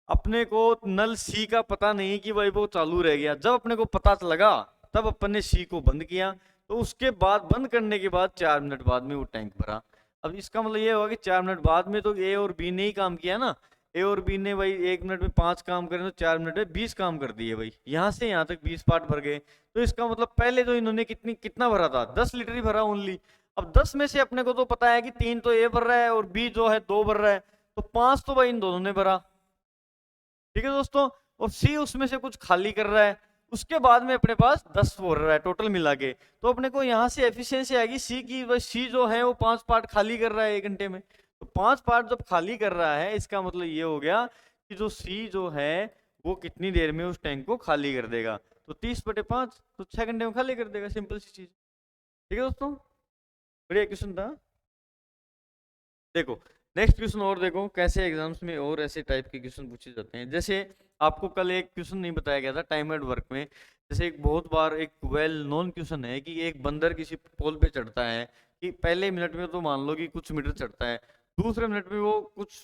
अपने को नल सी का पता नहीं कि भाई वो चालू रह गया। जब अपने को पता लगा तब अपन ने सी को बंद किया, तो उसके बाद बंद करने के बाद 4 मिनट बाद में वो टैंक भरा। अब इसका मतलब ये होगा कि 4 मिनट बाद में तो ए और बी ने ही काम किया ना। ए और बी ने भाई 1 मिनट में 5 काम करे तो 4 मिनट में 20 काम कर दिए भाई, यहाँ से यहाँ तक 20 पार्ट भर गए। तो इसका मतलब पहले तो इन्होंने कितना भरा था, 10 लीटर ही भरा ओनली। अब 10 में से अपने को तो पता है कि 3 तो ए भर रहा है और बी जो है 2 भर रहा है, तो 5 तो भाई इन दोनों ने भरा। ठीक है दोस्तों। और सी उसमें से कुछ खाली कर रहा है, उसके बाद में अपने पास 10 हो रहा है टोटल मिला के। तो अपने को यहाँ से एफिशिएंसी आएगी सी की, बस सी जो है वो 5 पार्ट खाली कर रहा है 1 घंटे में। तो 5 पार्ट जब खाली कर रहा है, इसका मतलब ये हो गया कि जो सी जो है वो कितनी देर में उस टैंक को खाली कर देगा, तो 30/5, तो 6 घंटे में खाली कर देगा। सिंपल सी चीज। ठीक है दोस्तों, बढ़िया क्वेश्चन था। देखो नेक्स्ट क्वेश्चन और देखो कैसे एग्जाम्स में और ऐसे टाइप के क्वेश्चन पूछे जाते हैं। जैसे आपको कल एक क्वेश्चन नहीं बताया गया था टाइमर्ड वर्क में। जैसे एक बहुत बार एक वेल नोन क्वेश्चन है कि एक बंदर किसी पोल पे चढ़ता है, कि पहले मिनट में तो मान लो कि कुछ मीटर चढ़ता है, दूसरे मिनट में वो कुछ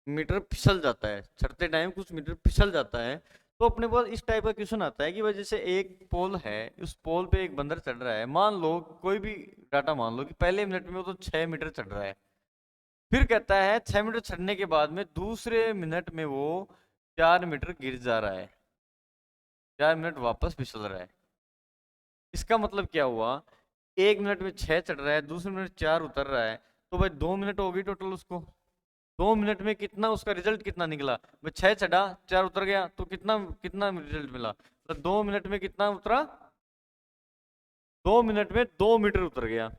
मीटर फिसल जाता है, चढ़ते टाइम कुछ मीटर फिसल जाता है। तो अपने पास इस टाइप का क्वेश्चन आता है कि भाई जैसे एक पोल है, उस पोल पे एक बंदर चढ़ रहा है, मान लो कोई भी डाटा मान लो कि पहले मिनट में वो तो 6 मीटर चढ़ रहा है। फिर कहता है 6 मीटर चढ़ने के बाद में दूसरे मिनट में वो 4 मीटर गिर जा रहा है, 4 मिनट वापस फिसल रहा है। इसका मतलब क्या हुआ, 1 मिनट में 6 चढ़ रहा है, दूसरे मिनट 4 उतर रहा है, तो भाई 2 मिनट हो गई टोटल उसको। 2 मिनट में कितना उसका रिजल्ट कितना निकला भाई, 6 चढ़ा 4 उतर गया, तो कितना कितना रिजल्ट मिला, तो 2 मिनट में कितना उतरा, 2 मिनट में 2 मीटर उतर गया।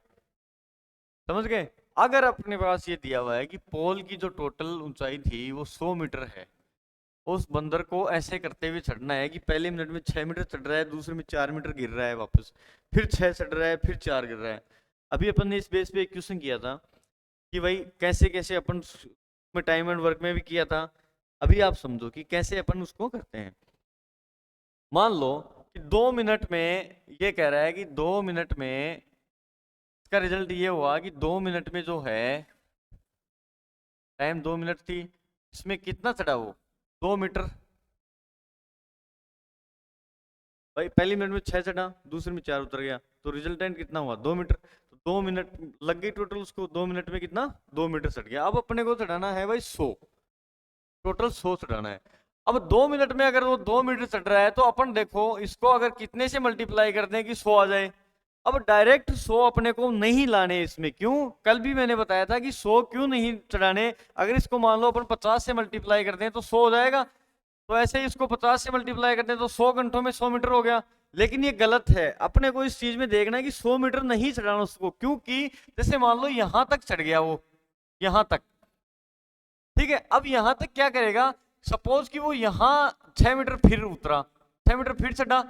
समझ गए। अगर अपने पास ये दिया हुआ है कि पोल की जो टोटल ऊंचाई थी वो 100 मीटर है, उस बंदर को ऐसे करते हुए चढ़ना है कि पहले मिनट में 6 मीटर चढ़ रहा है, दूसरे में 4 मीटर गिर रहा है वापस, फिर 6 चढ़ रहा है, फिर 4 गिर रहा है। अभी अपन ने इस बेस पे एक क्वेश्चन किया था कि भाई कैसे कैसे अपन में टाइम एंड वर्क में भी किया था। अभी आप समझो कि कैसे अपन उसको करते हैं। मान लो कि 2 मिनट में, ये कह रहा है कि 2 मिनट में, इसका रिजल्ट ये हुआ कि 2 मिनट में जो है टाइम 2 मिनट थी, इसमें कितना चढ़ा वो 2 मीटर। भाई पहली मिनट में 6 चढ़ा, दूसरे में 4 उतर गया, तो रिजल्टेंट कितना हुआ 2 मीटर। तो 2 मिनट लग गई टोटल उसको, 2 मिनट में कितना 2 मीटर चढ़ गया। अब अपने को चढ़ाना है भाई 100, टोटल 100 चढ़ाना है। अब 2 मिनट में अगर वो 2 मीटर चढ़ रहा है तो अपन देखो इसको अगर कितने से मल्टीप्लाई कर दें कि 100 आ जाए। अब डायरेक्ट 100 अपने को नहीं लाने इसमें, क्यों, कल भी मैंने बताया था कि 100 क्यों नहीं चढ़ाने। अगर इसको मान लो अपन 50 से मल्टीप्लाई कर दें तो 100 हो जाएगा, तो ऐसे ही इसको 50 से मल्टीप्लाई करते हैं तो 100 घंटों में 100 मीटर हो गया। लेकिन ये गलत है, अपने को इस चीज में देखना है कि 100 मीटर नहीं चढ़ाना उसको, क्योंकि जैसे मान लो यहां तक चढ़ गया वो, यहां तक, ठीक है। अब यहां तक क्या करेगा, सपोज कि वो यहां 6 मीटर फिर उतरा, 6 मीटर फिर चढ़ा,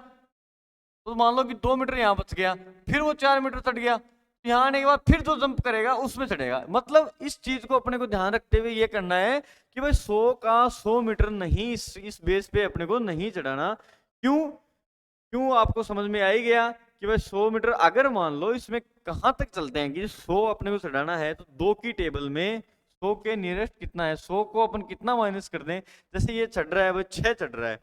तो मान लो कि 2 मीटर यहां बच गया, फिर वो 4 मीटर चढ़ गया, यहाँ आने के बाद फिर जो जंप करेगा उसमें चढ़ेगा। मतलब इस चीज को अपने को ध्यान रखते हुए ये करना है कि भाई 100 का 100 मीटर नहीं, इस बेस पे अपने को नहीं चढ़ाना। क्यों, क्यों आपको समझ में आ ही गया कि भाई 100 मीटर अगर मान लो इसमें कहां तक चलते हैं कि 100 अपने को चढ़ाना है, तो 2 की टेबल में 100 के नियरेस्ट कितना है, 100 को अपन कितना माइनस कर दें। जैसे ये चढ़ रहा है भाई 6 चढ़ रहा है,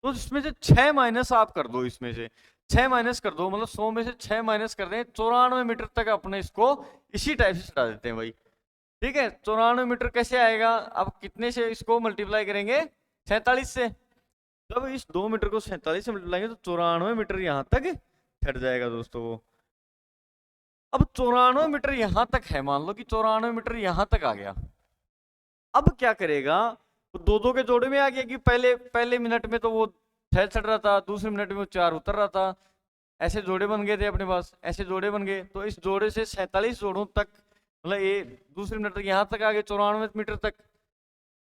तो इसमें से 6 माइनस आप कर दो, इसमें से 6 माइनस कर दो, मतलब 100 में से 6 माइनस कर दें, 94 मीटर तक अपने इसको इसी टाइप से चढ़ा देते हैं भाई। ठीक है, 94 मीटर कैसे आएगा, अब कितने से इसको मल्टीप्लाई करेंगे, 47 से। जब इस 2 मीटर को 47 से मल्टीप्लाई तो 94 मीटर यहां तक चढ़ जाएगा दोस्तों वो। अब 94 मीटर यहां तक है, मान लो कि 94 मीटर यहां तक आ गया। अब क्या करेगा, तो दो दो के जोड़े में आ गया कि पहले पहले मिनट में तो वो 6 चढ़ रहा था, दूसरे मिनट में वो 4 उतर रहा था, ऐसे जोड़े बन गए थे अपने पास, ऐसे जोड़े बन गए। तो इस जोड़े से 47 जोड़ों तक, मतलब ये दूसरे मिनट तक यहाँ तक आ गए 94 मीटर तक।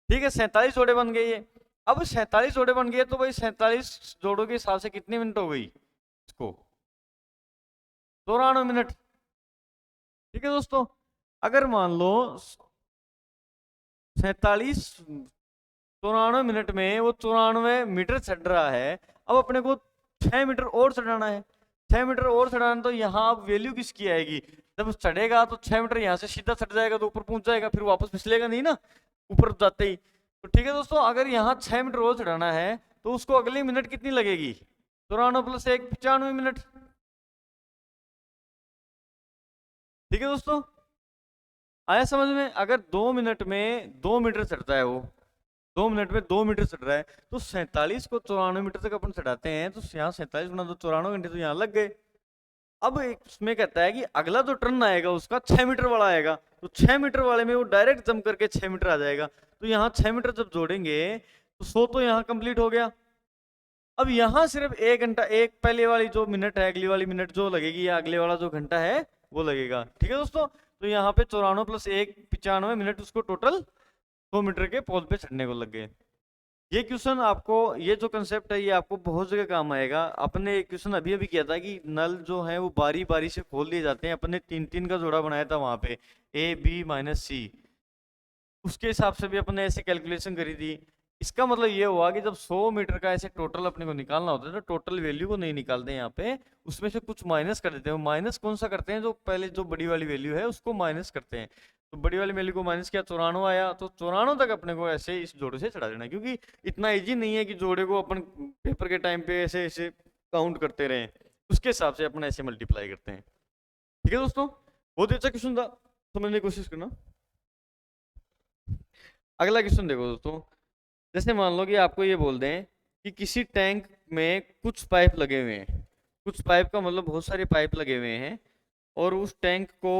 ठीक है, 47 जोड़े बन गए ये। अब 47 जोड़े बन गए तो भाई 47 जोड़ों के हिसाब से कितनी मिनट हो गई इसको, 94 मिनट। ठीक है दोस्तों, अगर मान लो 47 94 मिनट में वो 94 मीटर चढ़ रहा है, अब अपने को 6 मीटर और चढ़ाना है, 6 मीटर और चढ़ाना, तो यहाँ अब वैल्यू किसकी आएगी, जब चढ़ेगा तो 6 मीटर यहाँ से सीधा चढ़ जाएगा तो ऊपर पहुंच जाएगा, फिर वापस फिसलेगा नहीं ना ऊपर जाते ही। तो ठीक है दोस्तों, अगर यहाँ 6 मीटर और चढ़ाना है तो उसको अगली मिनट कितनी लगेगी, 94 प्लस 1 95 मिनट। ठीक है दोस्तों, आया समझ में। अगर 2 मिनट में 2 मीटर चढ़ता है वो, 2 मिनट में 2 मीटर चढ़ रहा है, तो 47 को 94 मीटर तक अपन चढ़ाते हैं, तो यहाँ 47 गुना 2 94 घंटे तो यहाँ लग गए। अब इसमें कहता है कि अगला जो टर्न आएगा उसका 6 मीटर वाला आएगा, तो 6 मीटर वाले में वो डायरेक्ट जंप करके 6 मीटर आ जाएगा। तो यहाँ 6 मीटर जब जोड़ेंगे तो 100 तो यहाँ कंप्लीट हो गया। अब यहाँ सिर्फ 1 घंटा, एक पहले वाली जो मिनट है अगली वाली मिनट जो लगेगी, या अगले वाला जो घंटा है वो लगेगा। ठीक है दोस्तों, तो यहाँ पे 94 प्लस 1 95 मिनट उसको टोटल 100 मीटर के पोल पे चढ़ने को लग गए। ये क्वेश्चन आपको, ये जो कंसेप्ट है ये आपको बहुत जगह काम आएगा। अपने एक क्वेश्चन अभी अभी किया था कि नल जो है वो बारी बारी से खोल दिए जाते हैं, अपने 3-3 का जोड़ा बनाया था वहां पे ए बी माइनस सी, उसके हिसाब से भी अपने ऐसे कैलकुलेशन करी थी। इसका मतलब ये हुआ कि जब 100 मीटर का ऐसे टोटल अपने को निकालना होता है तो टोटल वैल्यू को नहीं निकालते यहाँ पे, उसमें से कुछ माइनस कर देते हैं। माइनस कौन सा करते हैं, जो पहले जो बड़ी वाली वैल्यू है उसको माइनस करते हैं। तो बड़ी वाली वैल्यू को माइनस किया, 94 आया, तो 94 तक अपने को ऐसे इस जोड़े से चढ़ा देना है, क्योंकि इतना ईजी नहीं है कि जोड़े को अपन पेपर के टाइम पे ऐसे ऐसे काउंट करते रहे, उसके हिसाब से अपन ऐसे मल्टीप्लाई करते हैं। ठीक है दोस्तों, बहुत अच्छा क्वेश्चन था, समझने की कोशिश करना। अगला क्वेश्चन देखो दोस्तों, जैसे मान लो कि आपको ये बोल दें कि किसी टैंक में कुछ पाइप लगे हुए हैं, कुछ पाइप का मतलब बहुत सारे पाइप लगे हुए हैं, और उस टैंक को,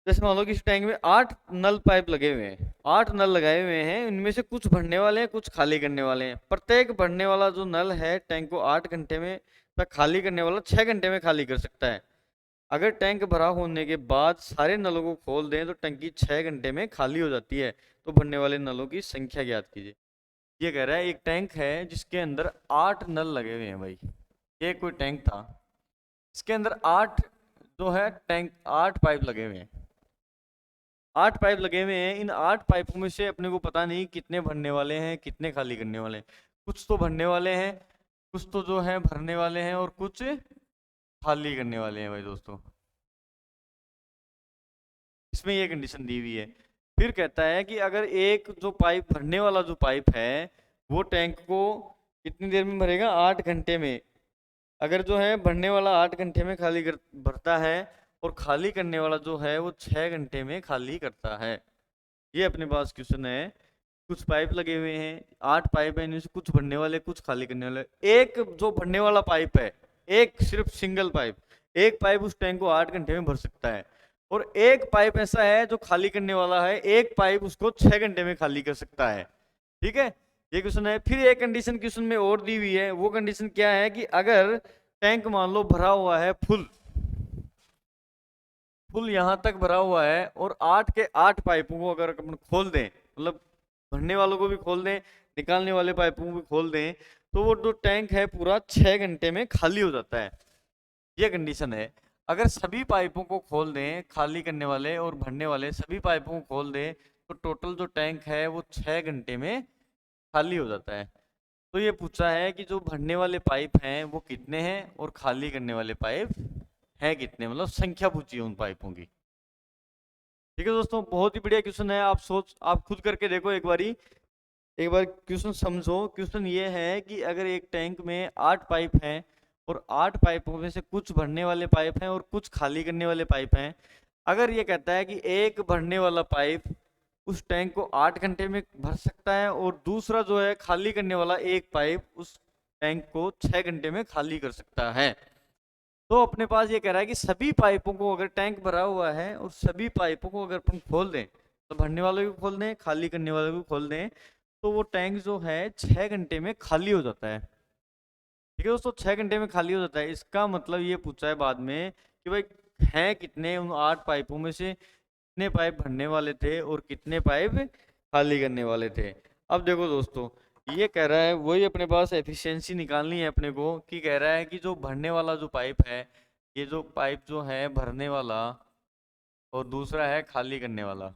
जैसे मान लो कि इस टैंक में 8 नल पाइप लगे हुए हैं, 8 नल लगाए हुए हैं, इनमें से कुछ भरने वाले हैं कुछ खाली करने वाले हैं। प्रत्येक भरने वाला जो नल है टैंक को 8 घंटे में तक खाली करने वाला 6 घंटे में खाली कर सकता है। अगर टैंक भरा होने के बाद सारे नलों को खोल दें तो टंकी 6 घंटे में खाली हो जाती है, तो भरने वाले नलों की संख्या ज्ञात कीजिए। ये कह रहा है एक टैंक है जिसके अंदर 8 नल लगे हुए हैं भाई, ये कोई टैंक था, इसके अंदर 8 जो है टैंक 8 पाइप लगे हुए हैं, 8 पाइप लगे हुए हैं। इन 8 पाइपों में से अपने को पता नहीं कितने भरने वाले हैं कितने खाली करने वाले हैं। कुछ तो भरने वाले हैं, कुछ तो जो है भरने वाले हैं, और कुछ खाली करने वाले हैं भाई दोस्तों। इस इसमें ये कंडीशन दी हुई है। फिर कहता है कि अगर एक जो पाइप भरने वाला जो पाइप है वो टैंक को कितनी देर में भरेगा, 8 घंटे में। अगर जो है भरने वाला 8 घंटे में भरता है और खाली करने वाला जो है वो 6 घंटे में खाली करता है। ये अपने पास क्वेश्चन है। कुछ पाइप लगे हुए हैं, 8 पाइप है, इनमें से कुछ भरने वाले कुछ खाली करने वाले। एक जो भरने वाला पाइप है, एक सिर्फ सिंगल पाइप, एक पाइप उस टैंक को 8 घंटे में भर सकता है, और एक पाइप ऐसा है जो खाली करने वाला है, एक पाइप उसको 6 घंटे में खाली कर सकता है। ठीक है, ये क्वेश्चन है। फिर एक कंडीशन क्वेश्चन में और दी हुई है। वो कंडीशन क्या है कि अगर टैंक मान लो भरा हुआ है फुल यहां तक भरा हुआ है, और 8 के 8 पाइपों को अगर अपन खोल दें, मतलब भरने वालों को भी खोल दें, निकालने वाले पाइपों को भी खोल दें, तो वो जो टैंक है पूरा 6 घंटे में खाली हो जाता है। ये कंडीशन है। अगर सभी पाइपों को खोल दें, खाली करने वाले और भरने वाले सभी पाइपों को खोल दें, तो टोटल जो टैंक है वो 6 घंटे में खाली हो जाता है। तो ये पूछा है कि जो भरने वाले पाइप हैं वो कितने हैं और खाली करने वाले पाइप हैं कितने, मतलब संख्या पूछी है उन पाइपों की। ठीक है दोस्तों, बहुत ही बढ़िया क्वेश्चन है। आप खुद करके देखो एक बार क्वेश्चन समझो। क्वेश्चन ये है कि अगर एक टैंक में 8 पाइप हैं और 8 पाइपों में से कुछ भरने वाले पाइप हैं और कुछ खाली करने वाले पाइप हैं। अगर ये कहता है कि एक भरने वाला पाइप उस टैंक को 8 घंटे में भर सकता है, और दूसरा जो है खाली करने वाला एक पाइप उस टैंक को 6 घंटे में खाली कर सकता है, तो अपने पास ये कह रहा है कि सभी पाइपों को, अगर टैंक भरा हुआ है और सभी पाइपों को अगर अपन खोल दें, तो भरने वाले को खोल दें, खाली करने वाले को खोल दें, तो वो टैंक जो है 6 घंटे में खाली हो जाता है। ठीक है दोस्तों, 6 घंटे में खाली हो जाता है। इसका मतलब ये पूछा है बाद में कि भाई हैं कितने उन 8 पाइपों में से, कितने पाइप भरने वाले थे और कितने पाइप खाली करने वाले थे। अब देखो दोस्तों, ये कह रहा है वही अपने पास एफिशिएंसी निकालनी है अपने को, कि कह रहा है कि जो भरने वाला जो पाइप है, ये जो पाइप जो है भरने वाला और दूसरा है खाली करने वाला,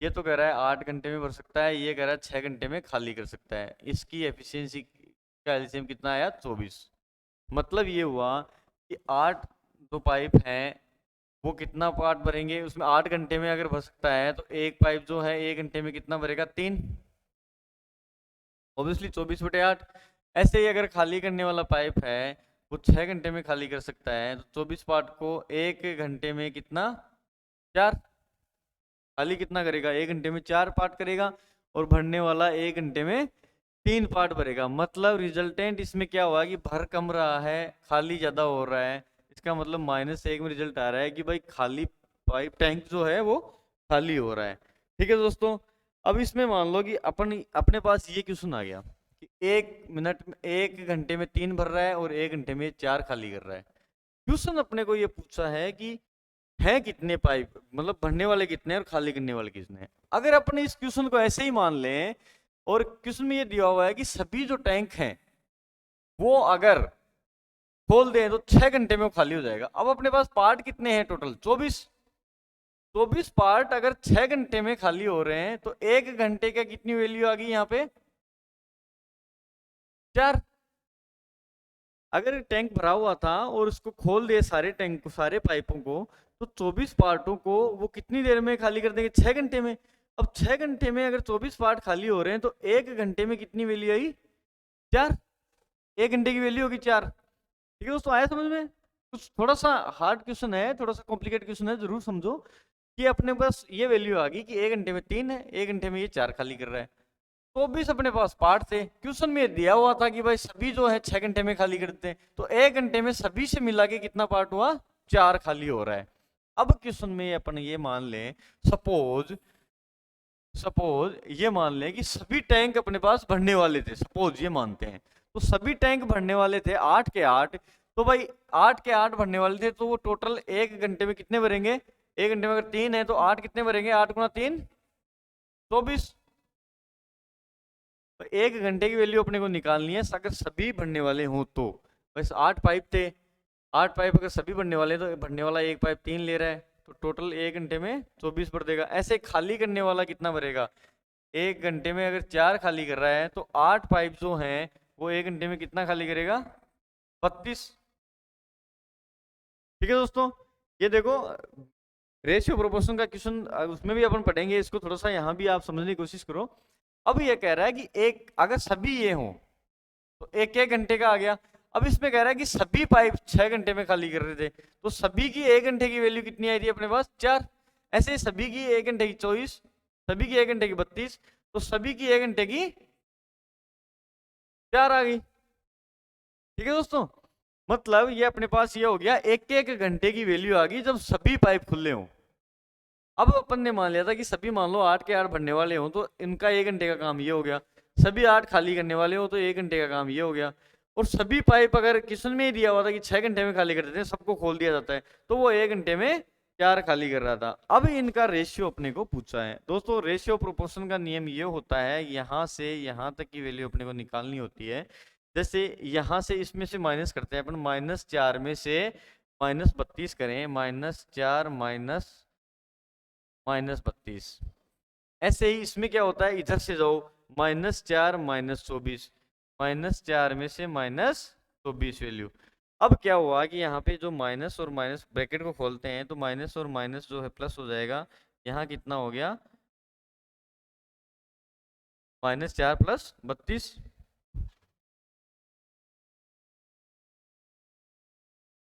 ये तो कह रहा है 8 घंटे में भर सकता है, ये कह रहा है 6 घंटे में खाली कर सकता है। इसकी एफिशिएंसी का एलसीएम कितना आया, 24। मतलब ये हुआ कि 8 जो पाइप हैं वो कितना पार्ट भरेंगे, उसमें 8 घंटे में अगर भर सकता है तो एक पाइप जो है 1 घंटे में कितना भरेगा, 3, ऑब्वियसली 24/8। ऐसे ही अगर खाली करने वाला पाइप है वो 6 घंटे में खाली कर सकता है, तो 24 पार्ट को 1 घंटे में कितना, 4। खाली कितना करेगा, 1 घंटे में 4 पार्ट करेगा, और भरने वाला 1 घंटे में 3 पार्ट भरेगा। मतलब रिजल्टेंट इसमें क्या हुआ कि भर कम रहा है, खाली ज्यादा हो रहा है। इसका मतलब -1 में रिजल्ट आ रहा है कि भाई खाली पाइप टैंक जो है वो खाली हो रहा है। ठीक है दोस्तों, अब इसमें मान लो कि अपने पास ये क्वेश्चन आ गया कि 1 मिनट में 1 घंटे में 3 भर रहा है और 1 घंटे में 4 खाली कर रहा है। क्वेश्चन अपने को ये पूछा है कि है कितने पाइप, मतलब भरने वाले कितने और खाली करने वाले कितने हैं। अगर अपने इस क्वेश्चन को ऐसे ही मान लें, और क्वेश्चन में ये दिया हुआ है कि सभी जो टैंक हैं वो अगर खोल दें तो 6 घंटे में वो खाली हो जाएगा। अब अपने पास पार्ट कितने हैं टोटल, 24 पार्ट अगर 6 घंटे में खाली हो रहे हैं, तो 1 घंटे का कितनी वैल्यू आ गई यहाँ पे, 4। अगर टैंक भरा हुआ था और उसको खोल दिए सारे टैंक को, सारे पाइपों को, तो 24 पार्टों को वो कितनी देर में खाली कर देंगे, 6 घंटे में। अब 6 घंटे में अगर 24 पार्ट खाली हो रहे हैं तो 1 घंटे में कितनी वैल्यू आई, 4। 1 घंटे की वैल्यू होगी 4। ठीक है दोस्तों, आया समझ में। कुछ थोड़ा सा हार्ड क्वेश्चन है, थोड़ा सा कॉम्प्लिकेटेड क्वेश्चन है, जरूर समझो कि अपने पास ये वैल्यू आ गई कि 1 घंटे में 3 है, 1 घंटे में ये 4 खाली कर रहा है। 24 अपने पास पार्ट थे, क्वेश्चन में दिया हुआ था कि भाई सभी जो है 6 घंटे में खाली करते हैं, तो 1 घंटे में सभी से मिला के कितना पार्ट हुआ, 4 खाली हो रहा है। अब क्वेश्चन में अपन ये मान लें, सपोज ये मान लें कि सभी टैंक अपने पास भरने वाले थे, सपोज ये मानते हैं, तो सभी टैंक भरने वाले थे 8 के 8। तो भाई 8 के 8 भरने वाले थे, तो वो टोटल 1 घंटे में कितने भरेंगे, 1 घंटे में अगर 3 है तो 8 कितने भरेंगे, 8 गुना 3 24। तो 1 घंटे की वैल्यू अपने को निकालनी है अगर सभी भरने वाले हों तो। बस 8 पाइप थे, 8 पाइप अगर सभी भरने वाले तो भरने वाला एक पाइप 3 ले रहा है, तो टोटल 1 घंटे में 24 भर देगा। ऐसे खाली करने वाला कितना भरेगा, 1 घंटे में अगर 4 खाली कर रहा है तो 8 पाइप जो हैं वो 1 घंटे में कितना खाली करेगा, 32। ठीक है दोस्तों, ये देखो रेशियो प्रोपोर्शन का क्वेश्चन उसमें भी अपन पढ़ेंगे इसको, थोड़ा सा यहाँ भी आप समझने की कोशिश करो। अब ये कह रहा है कि एक अगर सभी ये हो तो एक एक घंटे का आ गया। अब इसमें कह रहा है कि सभी पाइप 6 घंटे में खाली कर रहे थे, तो सभी की 1 घंटे की वैल्यू कितनी आई थी अपने पास 4। ऐसे ही सभी की 1 घंटे की 24, सभी की 1 घंटे की 32, तो सभी की 1 घंटे की 4 आ गई। ठीक है दोस्तों, मतलब ये अपने पास ये हो गया एक एक घंटे की वैल्यू आ गई जब सभी पाइप खुले हों। अब अपन ने मान लिया था कि सभी मान लो 8 के 8 भरने वाले हों तो इनका 1 घंटे का काम ये हो गया, सभी 8 खाली करने वाले हो तो 1 घंटे का काम ये हो गया। और सभी पाइप अगर क्वेश्चन में ही दिया हुआ था कि 6 घंटे में खाली कर देते हैं, सबको खोल दिया जाता है, तो वो 1 घंटे में 4 खाली कर रहा था। अब इनका रेशियो अपने को पूछा है दोस्तों। रेशियो प्रोपोर्शन का नियम ये होता है, यहाँ से यहाँ तक की वैल्यू अपने को निकालनी होती है। जैसे यहाँ से इसमें से माइनस करते हैं अपन, -4 में से -32 करें, -4 -32। ऐसे ही इसमें क्या होता है, इधर से जाओ, -4 -24, -4 में से -24 वैल्यू। अब क्या हुआ कि यहाँ पे जो माइनस और माइनस ब्रैकेट को खोलते हैं तो माइनस और माइनस जो है प्लस हो जाएगा। यहाँ कितना हो गया, -4 + 32,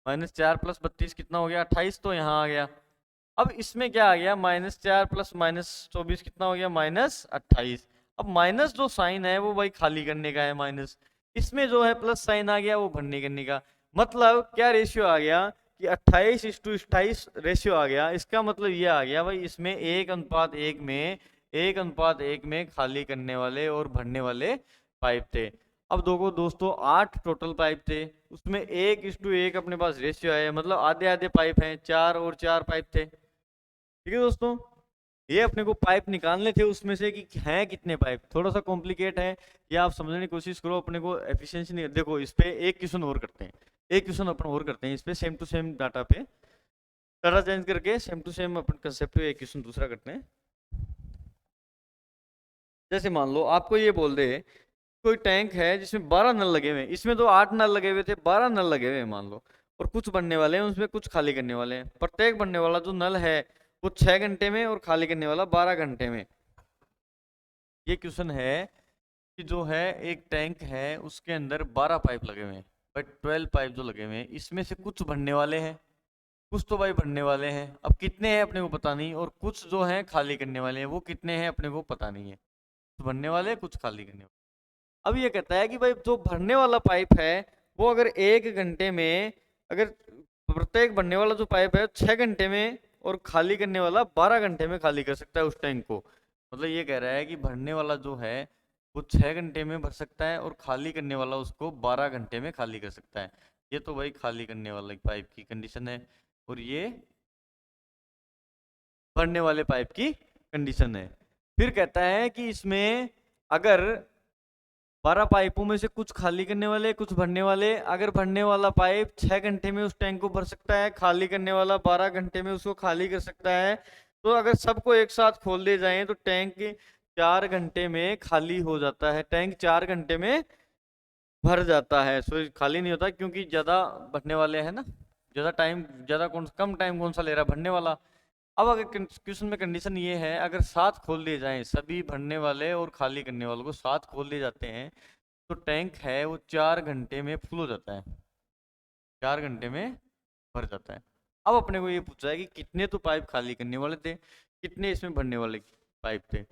-4 + 32 कितना हो गया 28, तो यहाँ आ गया। अब इसमें क्या आ गया, -4 + -24 कितना हो गया -28। अब माइनस जो साइन है वो भाई खाली करने का है माइनस, इसमें जो है प्लस साइन आ गया वो भरने करने का। मतलब क्या रेशियो आ गया कि 28:28 रेशियो आ गया। इसका मतलब ये आ गया भाई इसमें 1:1 में, 1:1 में खाली करने वाले और भरने वाले पाइप थे। अब देखो दोस्तों 8 टोटल पाइप थे, उसमें 1:1 अपने पास रेशियो है, मतलब आधे आधे पाइप हैं, 4 और 4 पाइप थे। ठीक है दोस्तों, ये अपने को पाइप निकालने थे उसमें से कि हैं कितने पाइप। थोड़ा सा कॉम्प्लिकेट है, ये आप समझने की कोशिश करो, अपने को एफिशिएंसी नहीं। देखो इस पे एक क्वेश्चन और करते हैं, एक क्वेश्चन अपन और करते हैं इस पे, सेम टू सेम डाटा पे, डाटा चेंज करके सेम टू सेम अपन कंसेप्ट पे एक क्वेश्चन दूसरा करते हैं। जैसे मान लो आपको ये बोल दे कोई टैंक है जिसमें 12 नल लगे हुए हैं, इसमें तो 8 नल लगे हुए थे, 12 नल लगे हुए हैं मान लो, और कुछ बनने वाले हैं उसमें, कुछ खाली करने वाले हैं। प्रत्येक बनने वाला जो नल है वो 6 घंटे में और खाली करने वाला 12 घंटे में। ये क्वेश्चन है कि जो है एक टैंक है उसके अंदर 12 पाइप लगे हुए हैं, बट 12 पाइप जो लगे हुए हैं इसमें से कुछ भरने वाले हैं, कुछ तो भाई भरने वाले हैं, अब कितने हैं अपने को पता नहीं, और कुछ जो है खाली करने वाले हैं, वो कितने हैं अपने को पता नहीं है। कुछ भरने वाले कुछ खाली करने वाले। अब ये कहता है कि भाई जो भरने वाला पाइप है वो अगर 1 घंटे में, अगर प्रत्येक भरने वाला जो पाइप है 6 घंटे में और खाली करने वाला 12 घंटे में खाली कर सकता है उस टैंक को। मतलब ये कह रहा है कि भरने वाला जो है वो 6 घंटे में भर सकता है और खाली करने वाला उसको 12 घंटे में खाली कर सकता है। ये तो भाई खाली करने वाले पाइप की कंडीशन है, और ये भरने वाले पाइप की कंडीशन है। फिर कहता है कि इसमें अगर 12 पाइपों में से कुछ खाली करने वाले कुछ भरने वाले, अगर भरने वाला पाइप 6 घंटे में उस टैंक को भर सकता है, खाली करने वाला 12 घंटे में उसको खाली कर सकता है, तो अगर सबको एक साथ खोल दिए जाए तो टैंक 4 घंटे में खाली हो जाता है, टैंक 4 घंटे में भर जाता है। सो खाली नहीं होता क्योंकि ज्यादा भरने वाले हैं ना, ज्यादा टाइम, ज्यादा कौन कम टाइम कौन सा ले रहा है, भरने वाला। अब अगर क्वेश्चन में कंडीशन ये है अगर साथ खोल दिए जाएं, सभी भरने वाले और खाली करने वालों को साथ खोल दिए जाते हैं, तो टैंक है वो 4 घंटे में फुल हो जाता है, 4 घंटे में भर जाता है। अब अपने को ये पूछा है कि कितने तो पाइप खाली करने वाले थे, कितने इसमें भरने वाले पाइप थे।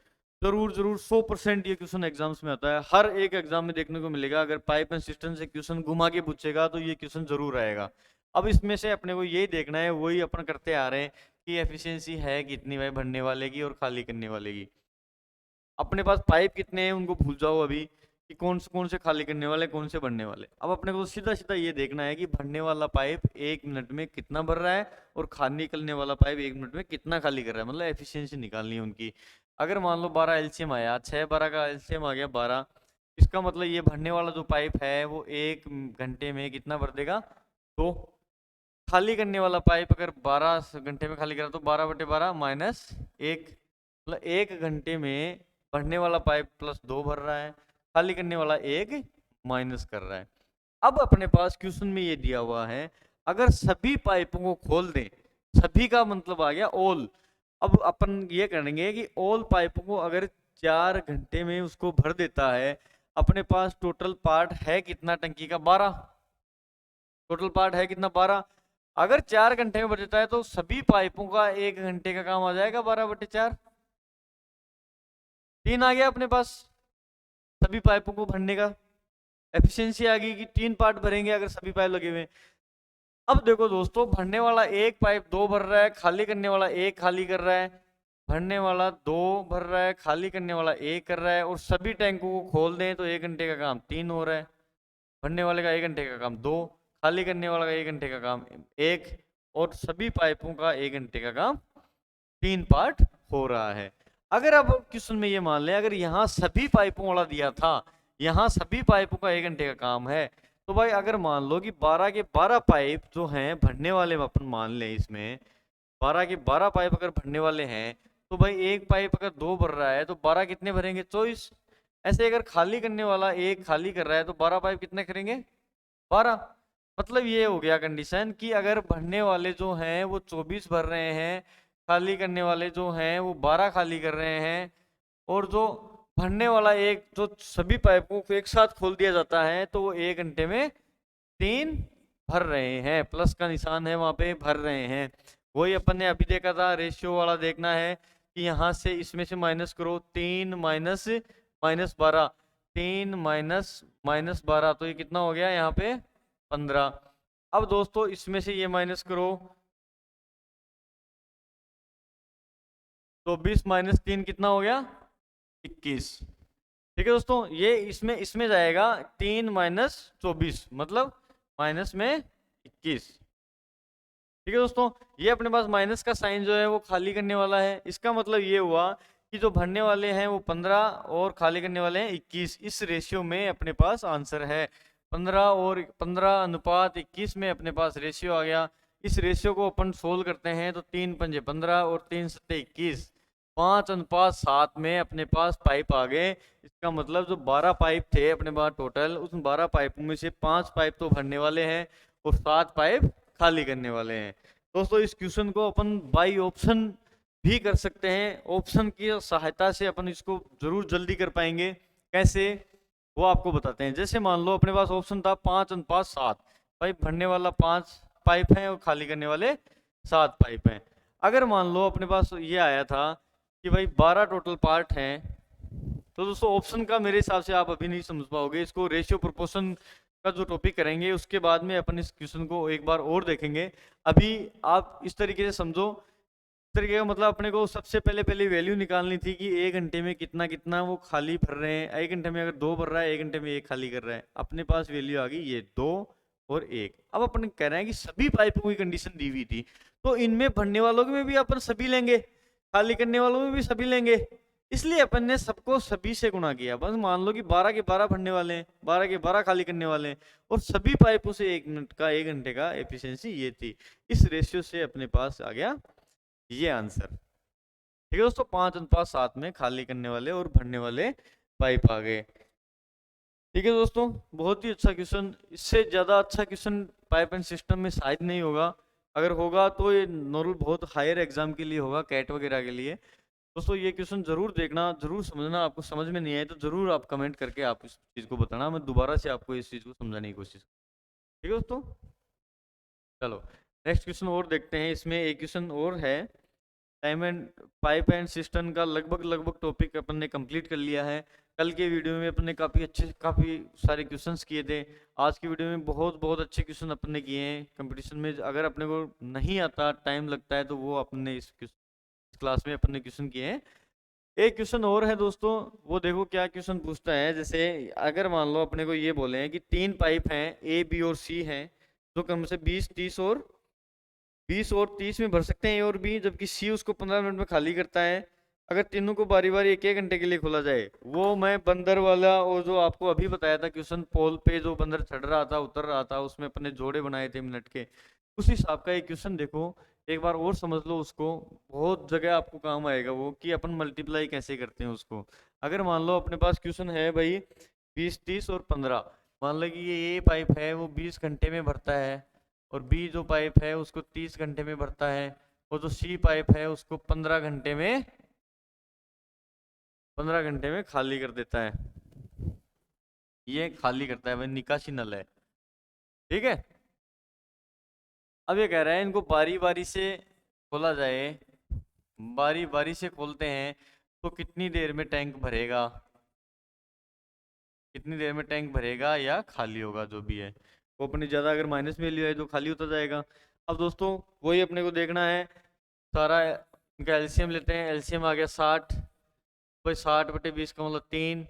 जरूर जरूर 100% ये क्वेश्चन एग्जाम्स में आता है, हर एक एग्जाम में देखने को मिलेगा। अगर पाइप एंड सिस्टम से क्वेश्चन घुमा के पूछेगा तो ये क्वेश्चन जरूर आएगा। अब इसमें से अपने को यही देखना है, वही अपन करते आ रहे हैं कि एफिशिएंसी है कितनी भाई भरने वाले की और खाली करने वाले की। अपने पास पाइप कितने हैं उनको भूल जाओ अभी, कि कौन से खाली करने वाले कौन से भरने वाले। अब अपने को सीधा सीधा ये देखना है कि भरने वाला पाइप 1 मिनट में कितना भर रहा है और खाली निकलने वाला पाइप 1 मिनट में कितना खाली कर रहा है, मतलब एफिशिएंसी निकालनी है उनकी। अगर मान लो 12 एलसीएम आया, 6 12 का एलसीएम आ गया 12, इसका मतलब ये भरने वाला जो पाइप है वो 1 घंटे में कितना भर देगा, तो खाली करने वाला पाइप अगर 12 घंटे में खाली करा तो 12/12 -1, मतलब 1 घंटे में भरने वाला पाइप +2 भर रहा है, खाली करने वाला 1 माइनस कर रहा है। अब अपने पास क्वेश्चन में ये दिया हुआ है अगर सभी पाइपों को खोल दें सभी का मतलब आ गया ऑल। अब अपन ये करेंगे कि ऑल पाइपों को अगर 4 घंटे में उसको भर देता है, अपने पास टोटल पार्ट है कितना टंकी का? 12। टोटल पार्ट है कितना? 12। अगर 4 घंटे में भर देता है तो सभी पाइपों का 1 घंटे का काम आ जाएगा 12/4। 3 आ गया अपने पास सभी पाइपों को भरने का। एफिशिएंसी आ गई कि 3 पार्ट भरेंगे अगर सभी पाइप लगे हुए हैं। अब देखो दोस्तों, भरने वाला एक पाइप 2 भर रहा है, खाली करने वाला 1 खाली कर रहा है, भरने वाला 2 भर रहा है, खाली करने वाला 1 कर रहा है, और सभी टैंकों को खोल दें तो 1 घंटे का काम 3 हो रहा है। भरने वाले का 1 घंटे का काम 2, खाली करने वाला का 1 घंटे का काम 1, और सभी पाइपों का 1 घंटे का काम 3 पार्ट हो रहा है। अगर अब क्वेश्चन में ये मान लें, अगर यहाँ सभी पाइपों वाला दिया था, यहाँ सभी पाइपों का 1 घंटे का काम है, तो भाई अगर मान लो कि 12 के 12 पाइप जो हैं भरने वाले, अपन मान लें इसमें 12 के 12 पाइप अगर भरने वाले हैं, तो भाई एक पाइप अगर 2 भर रहा है तो 12 कितने भरेंगे? 24। ऐसे अगर खाली करने वाला 1 खाली कर रहा है तो 12 पाइप कितने करेंगे? 12। मतलब ये हो गया कंडीशन कि अगर भरने वाले जो हैं वो 24 भर रहे हैं, खाली करने वाले जो हैं वो 12 खाली कर रहे हैं, और जो भरने वाला एक, जो सभी पाइपों को एक साथ खोल दिया जाता है तो वो 1 घंटे में 3 भर रहे हैं। प्लस का निशान है वहां पे, भर रहे हैं। वही अपन ने अभी देखा था, रेशियो वाला देखना है कि यहाँ से इसमें से माइनस करो, 3 माइनस माइनस 12, 3 माइनस माइनस 12, तो ये कितना हो गया यहाँ पे? 15। अब दोस्तों इसमें से ये माइनस करो, 24 माइनस 3 कितना हो गया? 21। ठीक है दोस्तों, ये इसमें इसमें जाएगा 3 माइनस 24, मतलब माइनस में 21। ठीक है दोस्तों, ये अपने पास माइनस का साइन जो है वो खाली करने वाला है। इसका मतलब ये हुआ कि जो भरने वाले हैं वो 15 और खाली करने वाले हैं 21। इस रेशियो में अपने पास आंसर है 15 और 15:21 में अपने पास रेशियो आ गया। इस रेशियो को अपन सोल्व करते हैं तो 3 पंजे 15 और 3 सत्ते 21, 5:7 में अपने पास पाइप आ गए। इसका मतलब जो 12 पाइप थे अपने पास टोटल, उस 12 पाइपों में से 5 पाइप तो भरने वाले हैं और 7 पाइप खाली करने वाले हैं। दोस्तों इस क्वेश्चन को अपन बाई ऑप्शन भी कर सकते हैं, ऑप्शन की सहायता से अपन इसको जरूर जल्दी कर पाएंगे। कैसे, वो आपको बताते हैं। जैसे मान लो अपने पास ऑप्शन था 5:7, पाइप भरने वाला 5 पाइप है और खाली करने वाले 7 पाइप हैं। अगर मान लो अपने पास ये आया था कि भाई 12 टोटल पार्ट हैं, तो दोस्तों ऑप्शन का मेरे हिसाब से आप अभी नहीं समझ पाओगे। इसको रेशियो प्रोपोर्शन का जो टॉपिक करेंगे उसके बाद में अपन इस क्वेश्चन को एक बार और देखेंगे। अभी आप इस तरीके से समझो, इस तरीके का मतलब अपने को सबसे पहले पहले वैल्यू निकालनी थी कि 1 घंटे में कितना कितना वो खाली भर रहे हैं। 1 घंटे में अगर 2 भर रहा है, 1 घंटे में 1 खाली कर रहा है। अपने पास वैल्यू आ गई ये 2 और 1। अब अपन कह रहे हैं कि सभी पाइपों की कंडीशन दी हुई थी, तो इनमें भरने वालों में भी अपन सभी लेंगे, खाली करने वालों में भी सभी लेंगे, इसलिए अपन ने सबको सभी से गुणा किया। बस मान लो कि 12 के 12 भरने वाले हैं, 12 के 12 खाली करने वाले हैं, और सभी पाइपों से 1 मिनट का 1 घंटे का एफिशिएंसी ये थी। इस रेशियो से अपने पास आ गया ये आंसर। ठीक है दोस्तों, 5:7 में खाली करने वाले और भरने वाले पाइप आ गए। ठीक है दोस्तों, बहुत ही अच्छा क्वेश्चन। इससे ज़्यादा अच्छा क्वेश्चन पाइप एंड सिस्टम में शायद नहीं होगा। अगर होगा तो ये नॉर्मल बहुत हायर एग्जाम के लिए होगा, कैट वगैरह के लिए। दोस्तों ये क्वेश्चन जरूर देखना, जरूर समझना। आपको समझ में नहीं आए तो जरूर आप कमेंट करके आप इस चीज़ को बताना, मैं दोबारा से आपको इस चीज़ को समझाने की कोशिश। ठीक है दोस्तों, चलो नेक्स्ट क्वेश्चन और देखते हैं। इसमें एक क्वेश्चन और है, time and pipe and system का लगभग लगभग टॉपिक अपन ने कंप्लीट कर लिया है। कल के वीडियो में अपन ने काफ़ी सारे क्वेश्चंस किए थे। आज की वीडियो में बहुत बहुत अच्छे क्वेश्चन अपन ने किए हैं। कंपटीशन में अगर अपने को नहीं आता, टाइम लगता है, तो वो अपन ने इस क्लास में अपन ने क्वेश्चन किए हैं। एक क्वेश्चन और है दोस्तों, वो देखो क्या क्वेश्चन पूछता है। जैसे अगर मान लो अपने को ये बोले हैं कि 3 पाइप हैं, ए बी और सी हैं, जो कम से 20 30 में भर सकते हैं ए और बी, जबकि सी उसको 15 मिनट में खाली करता है। अगर तीनों को बारी बारी 1 1 घंटे के लिए खोला जाए, वो मैं बंदर वाला और जो आपको अभी बताया था क्वेश्चन, पोल पे जो बंदर चढ़ रहा था उतर रहा था, उसमें अपने जोड़े बनाए थे मिनट के, उस हिसाब का एक क्वेश्चन देखो, एक बार और समझ लो उसको। बहुत जगह आपको काम आएगा वो, कि अपन मल्टीप्लाई कैसे करते हैं उसको। अगर मान लो अपने पास क्वेश्चन है भाई 20 30 और 15, मान लो कि ये पाइप है वो 20 घंटे में भरता है, और बी जो पाइप है उसको 30 घंटे में भरता है, और जो सी पाइप है उसको 15 घंटे में खाली कर देता है। ये खाली करता है भाई, निकासी नल है। ठीक है। अब ये कह रहा है इनको बारी बारी से खोला जाए, बारी बारी से खोलते हैं तो कितनी देर में टैंक भरेगा, कितनी देर में टैंक भरेगा या खाली होगा, जो भी है वो अपनी ज़्यादा अगर माइनस वैल्यू है तो खाली होता जाएगा। अब दोस्तों वही अपने को देखना है, सारा इनका एलसीएम लेते हैं। एलसीएम आ गया 60, भाई 60/20 का मतलब 3,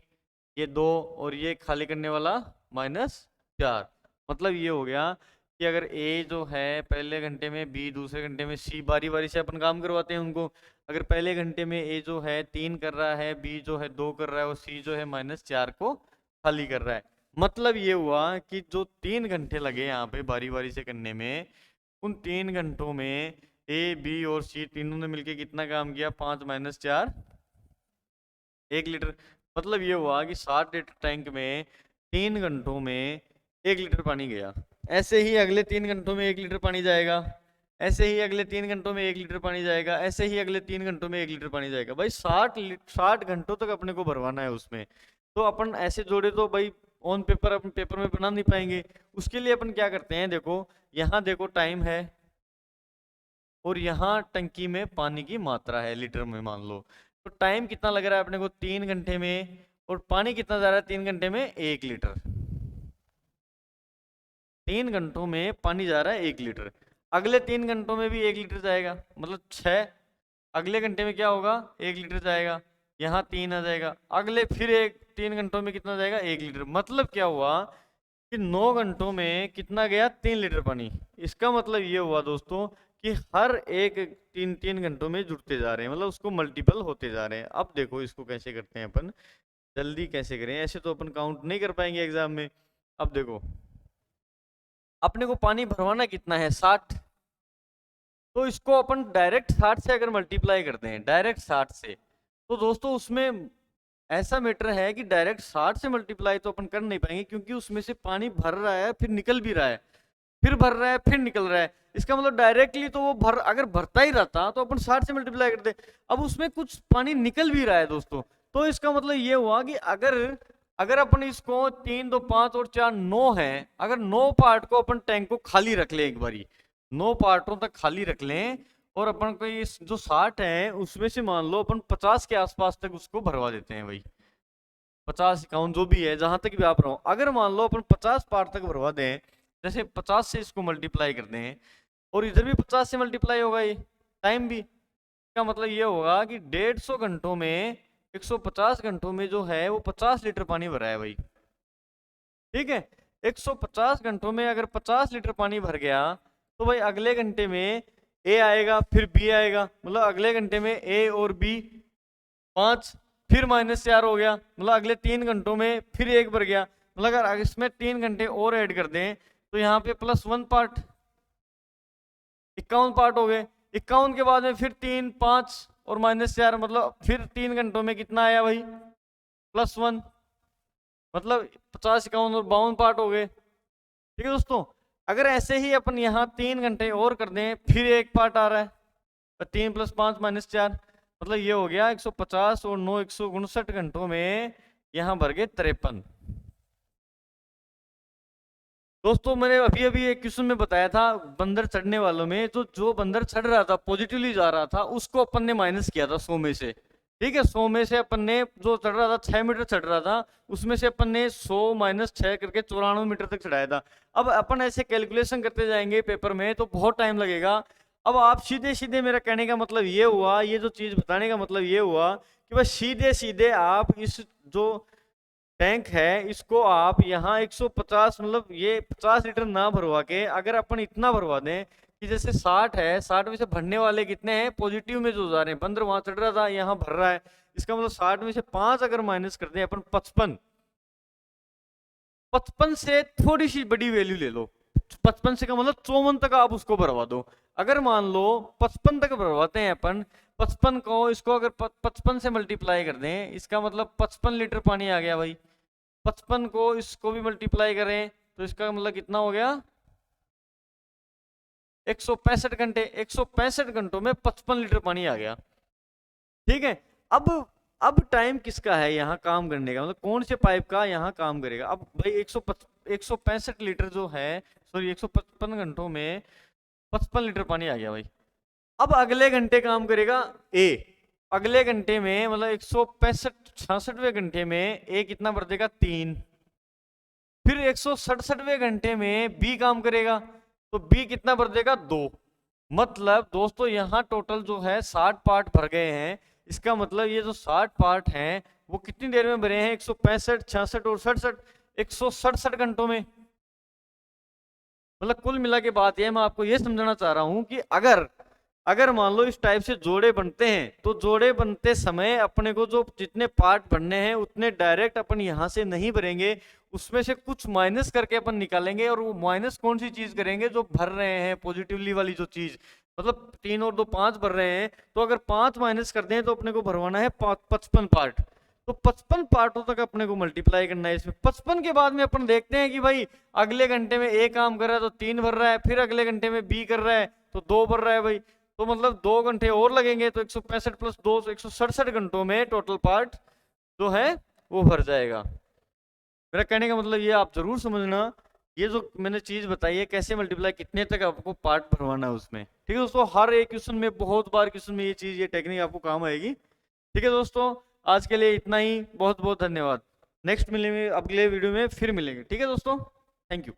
ये 2, और ये खाली करने वाला -4। मतलब ये हो गया कि अगर ए जो है पहले घंटे में, बी दूसरे घंटे में, सी बारी बारी से अपन काम करवाते हैं उनको। अगर पहले घंटे में ए जो है 3 कर रहा है, बी जो है 2 कर रहा है, और सी जो है -4 को खाली कर रहा है। मतलब ये हुआ कि जो 3 घंटे लगे यहाँ पे बारी बारी से करने में, उन 3 घंटों में ए बी और सी तीनों ने मिलके कितना काम किया, 5 - 4, 1 लीटर। मतलब ये हुआ कि 60 लीटर टैंक में 3 घंटों में 1 लीटर पानी गया। ऐसे ही अगले 3 घंटों में 1 लीटर पानी जाएगा, ऐसे ही अगले 3 घंटों में 1 लीटर पानी जाएगा, ऐसे ही अगले 3 घंटों में 1 लीटर पानी जाएगा। भाई 60 घंटों तक अपने को भरवाना है उसमें। तो अपन ऐसे जोड़े तो भाई ऑन पेपर अपन पेपर में बना नहीं पाएंगे। उसके लिए अपन क्या करते हैं, देखो यहाँ देखो टाइम है, और यहाँ टंकी में पानी की मात्रा है लीटर में मान लो। तो टाइम कितना लग रहा है अपने को 3 घंटे में, और पानी कितना जा रहा है 3 घंटे में, 1 लीटर। 3 घंटों में पानी जा रहा है 1 लीटर। अगले 3 घंटों में भी 1 लीटर जाएगा, मतलब 6। अगले घंटे में क्या होगा, 1 लीटर जाएगा, यहाँ 3 आ जाएगा। अगले फिर 3 घंटों में कितना जाएगा, 1 लीटर। मतलब क्या हुआ कि 9 घंटों में कितना गया, 3 लीटर पानी। इसका मतलब ये हुआ दोस्तों कि हर एक 3 3 घंटों में जुड़ते जा रहे हैं, मतलब उसको मल्टीपल होते जा रहे हैं। अब देखो इसको कैसे करते हैं अपन, जल्दी कैसे करें, ऐसे तो अपन काउंट नहीं कर पाएंगे एग्जाम में। अब देखो अपने को पानी भरवाना कितना है, 60। तो इसको अपन डायरेक्ट 60 से अगर मल्टीप्लाई करते हैं, डायरेक्ट 60 से, तो दोस्तों उसमें ऐसा मैटर है कि डायरेक्ट 60 से मल्टीप्लाई तो अपन कर नहीं पाएंगे, क्योंकि उसमें से पानी भर रहा है फिर निकल भी रहा है, फिर भर रहा है फिर निकल रहा है। इसका मतलब डायरेक्टली तो वो अगर भरता ही रहता तो अपन 60 से मल्टीप्लाई करते। अब उसमें कुछ पानी निकल भी रहा है दोस्तों, तो इसका मतलब ये हुआ कि अगर अगर अपन इसको 3 2 5 और 4 9 है, अगर 9 पार्ट को अपन टैंक को खाली रख ले, एक बारी 9 पार्टों तक खाली रख लें, और अपन को ये जो 60 है उसमें से मान लो अपन 50 के आसपास तक उसको भरवा देते हैं भाई, 50 51 जो भी है, जहां तक भी आप रहो। अगर मान लो अपन 50 पार्ट तक भरवा दें, जैसे 50 से इसको मल्टीप्लाई कर दें, और इधर भी 50 से मल्टीप्लाई होगा ये टाइम भी, इसका मतलब ये होगा कि 150 घंटों में, 150 घंटों में जो है वो 50 लीटर पानी भरा है भाई। ठीक है, 150 घंटों में अगर 50 लीटर पानी भर गया, तो भाई अगले घंटे में ए आएगा फिर बी आएगा, मतलब अगले घंटे में ए और बी 5, फिर -4 हो गया, मतलब अगले 3 घंटों में फिर 1 भर गया। मतलब अगर इसमें 3 घंटे और ऐड कर दें तो यहाँ पे +1 पार्ट, 51 पार्ट हो गए। 51 के बाद में फिर 3 5 और -4, मतलब फिर 3 घंटों में कितना आया भाई, +1, मतलब 50 51 और 52 पार्ट हो गए। ठीक है दोस्तों, अगर ऐसे ही अपन यहाँ 3 घंटे और कर दें, फिर 1 पार्ट आ रहा है, 3 + 5 -4, मतलब ये हो गया 150 और 9 159 घंटों में यहाँ भर गए 53। दोस्तों मैंने अभी अभी एक क्वेश्चन में बताया था बंदर चढ़ने वालों में, तो जो बंदर चढ़ रहा था पॉजिटिवली जा रहा था, उसको अपन ने माइनस किया था 100 में से। ठीक है, 100 में से अपन ने जो चढ़ रहा था 6 मीटर चढ़ रहा था, उसमें से अपन ने 100 - 6 करके 94 मीटर तक चढ़ाया था। अब अपन ऐसे कैलकुलेशन करते जाएंगे पेपर में तो बहुत टाइम लगेगा। अब आप सीधे सीधे, मेरा कहने का मतलब ये हुआ, ये जो चीज बताने का मतलब ये हुआ कि बस सीधे सीधे आप इस जो टैंक है इसको आप यहाँ 150, मतलब ये 50 लीटर ना भरवा के अगर अपन इतना भरवा दें कि जैसे 60 है, 60 में से भरने वाले कितने हैं, पॉजिटिव में जो जा रहे हैं, बंदर वहां चढ़ रहा था यहाँ भर रहा है, इसका मतलब 60 में से 5 अगर माइनस कर दें अपन 55, 55 से थोड़ी सी बड़ी वैल्यू ले लो, 55 से का मतलब 54 तक आप उसको भरवा दो। अगर मान लो 55 तक भरवाते हैं अपन, 55 को इसको अगर 55 से मल्टीप्लाई कर दें, इसका मतलब 55 लीटर पानी आ गया भाई। 55 को इसको भी मल्टीप्लाई करें तो इसका मतलब कितना हो गया, 165 घंटे, 165 घंटों में 55 लीटर पानी आ गया। ठीक है। अब टाइम किसका है यहाँ काम करने का, मतलब कौन से पाइप का यहाँ काम करेगा। अब भाई 165 लीटर जो है, सॉरी 155 घंटों में 55 लीटर पानी आ गया भाई। अब अगले घंटे काम करेगा ए, अगले घंटे में मतलब 165 घंटे में ए कितना भर देगा 3। फिर 167वें घंटे में बी काम करेगा, तो बी कितना भर देगा 2। मतलब दोस्तों यहाँ टोटल जो है 60 पार्ट भर गए हैं। इसका मतलब ये जो 60 पार्ट हैं वो कितनी देर में भरे हैं, 165, 66 और 67, 167 घंटों में। मतलब कुल मिला के बात यह मैं आपको ये समझाना चाह रहा हूं कि अगर मान लो इस टाइप से जोड़े बनते हैं तो जोड़े बनते समय अपने को जो जितने पार्ट भरने हैं उतने डायरेक्ट अपन यहां से नहीं भरेंगे, उसमें से कुछ माइनस करके अपन निकालेंगे। और वो माइनस कौन सी चीज करेंगे, जो भर रहे हैं पॉजिटिवली वाली जो चीज, मतलब 3 और 2 5 भर रहे हैं, तो अगर 5 माइनस कर दें तो अपने को भरवाना है 55 पार्ट। तो 55 पार्टों तक अपने को मल्टीप्लाई करना है इसमें। 55 के बाद में अपन देखते हैं कि भाई अगले घंटे में ए काम कर रहा है तो 3 भर रहा है, फिर अगले घंटे में बी कर रहा है तो 2 भर रहा है भाई। तो मतलब 2 घंटे और लगेंगे, तो 165 प्लस 2 167 घंटों में टोटल पार्ट जो है वो भर जाएगा। मेरा कहने का मतलब ये आप जरूर समझना, ये जो मैंने चीज बताई है कैसे मल्टीप्लाई, कितने तक आपको पार्ट भरवाना है उसमें। ठीक है दोस्तों, हर एक क्वेश्चन में, बहुत बार क्वेश्चन में ये चीज, ये टेक्निक आपको काम आएगी। ठीक है दोस्तों, आज के लिए इतना ही, बहुत बहुत धन्यवाद। नेक्स्ट मिलेंगे अगले वीडियो में, फिर मिलेंगे। ठीक है दोस्तों, थैंक यू।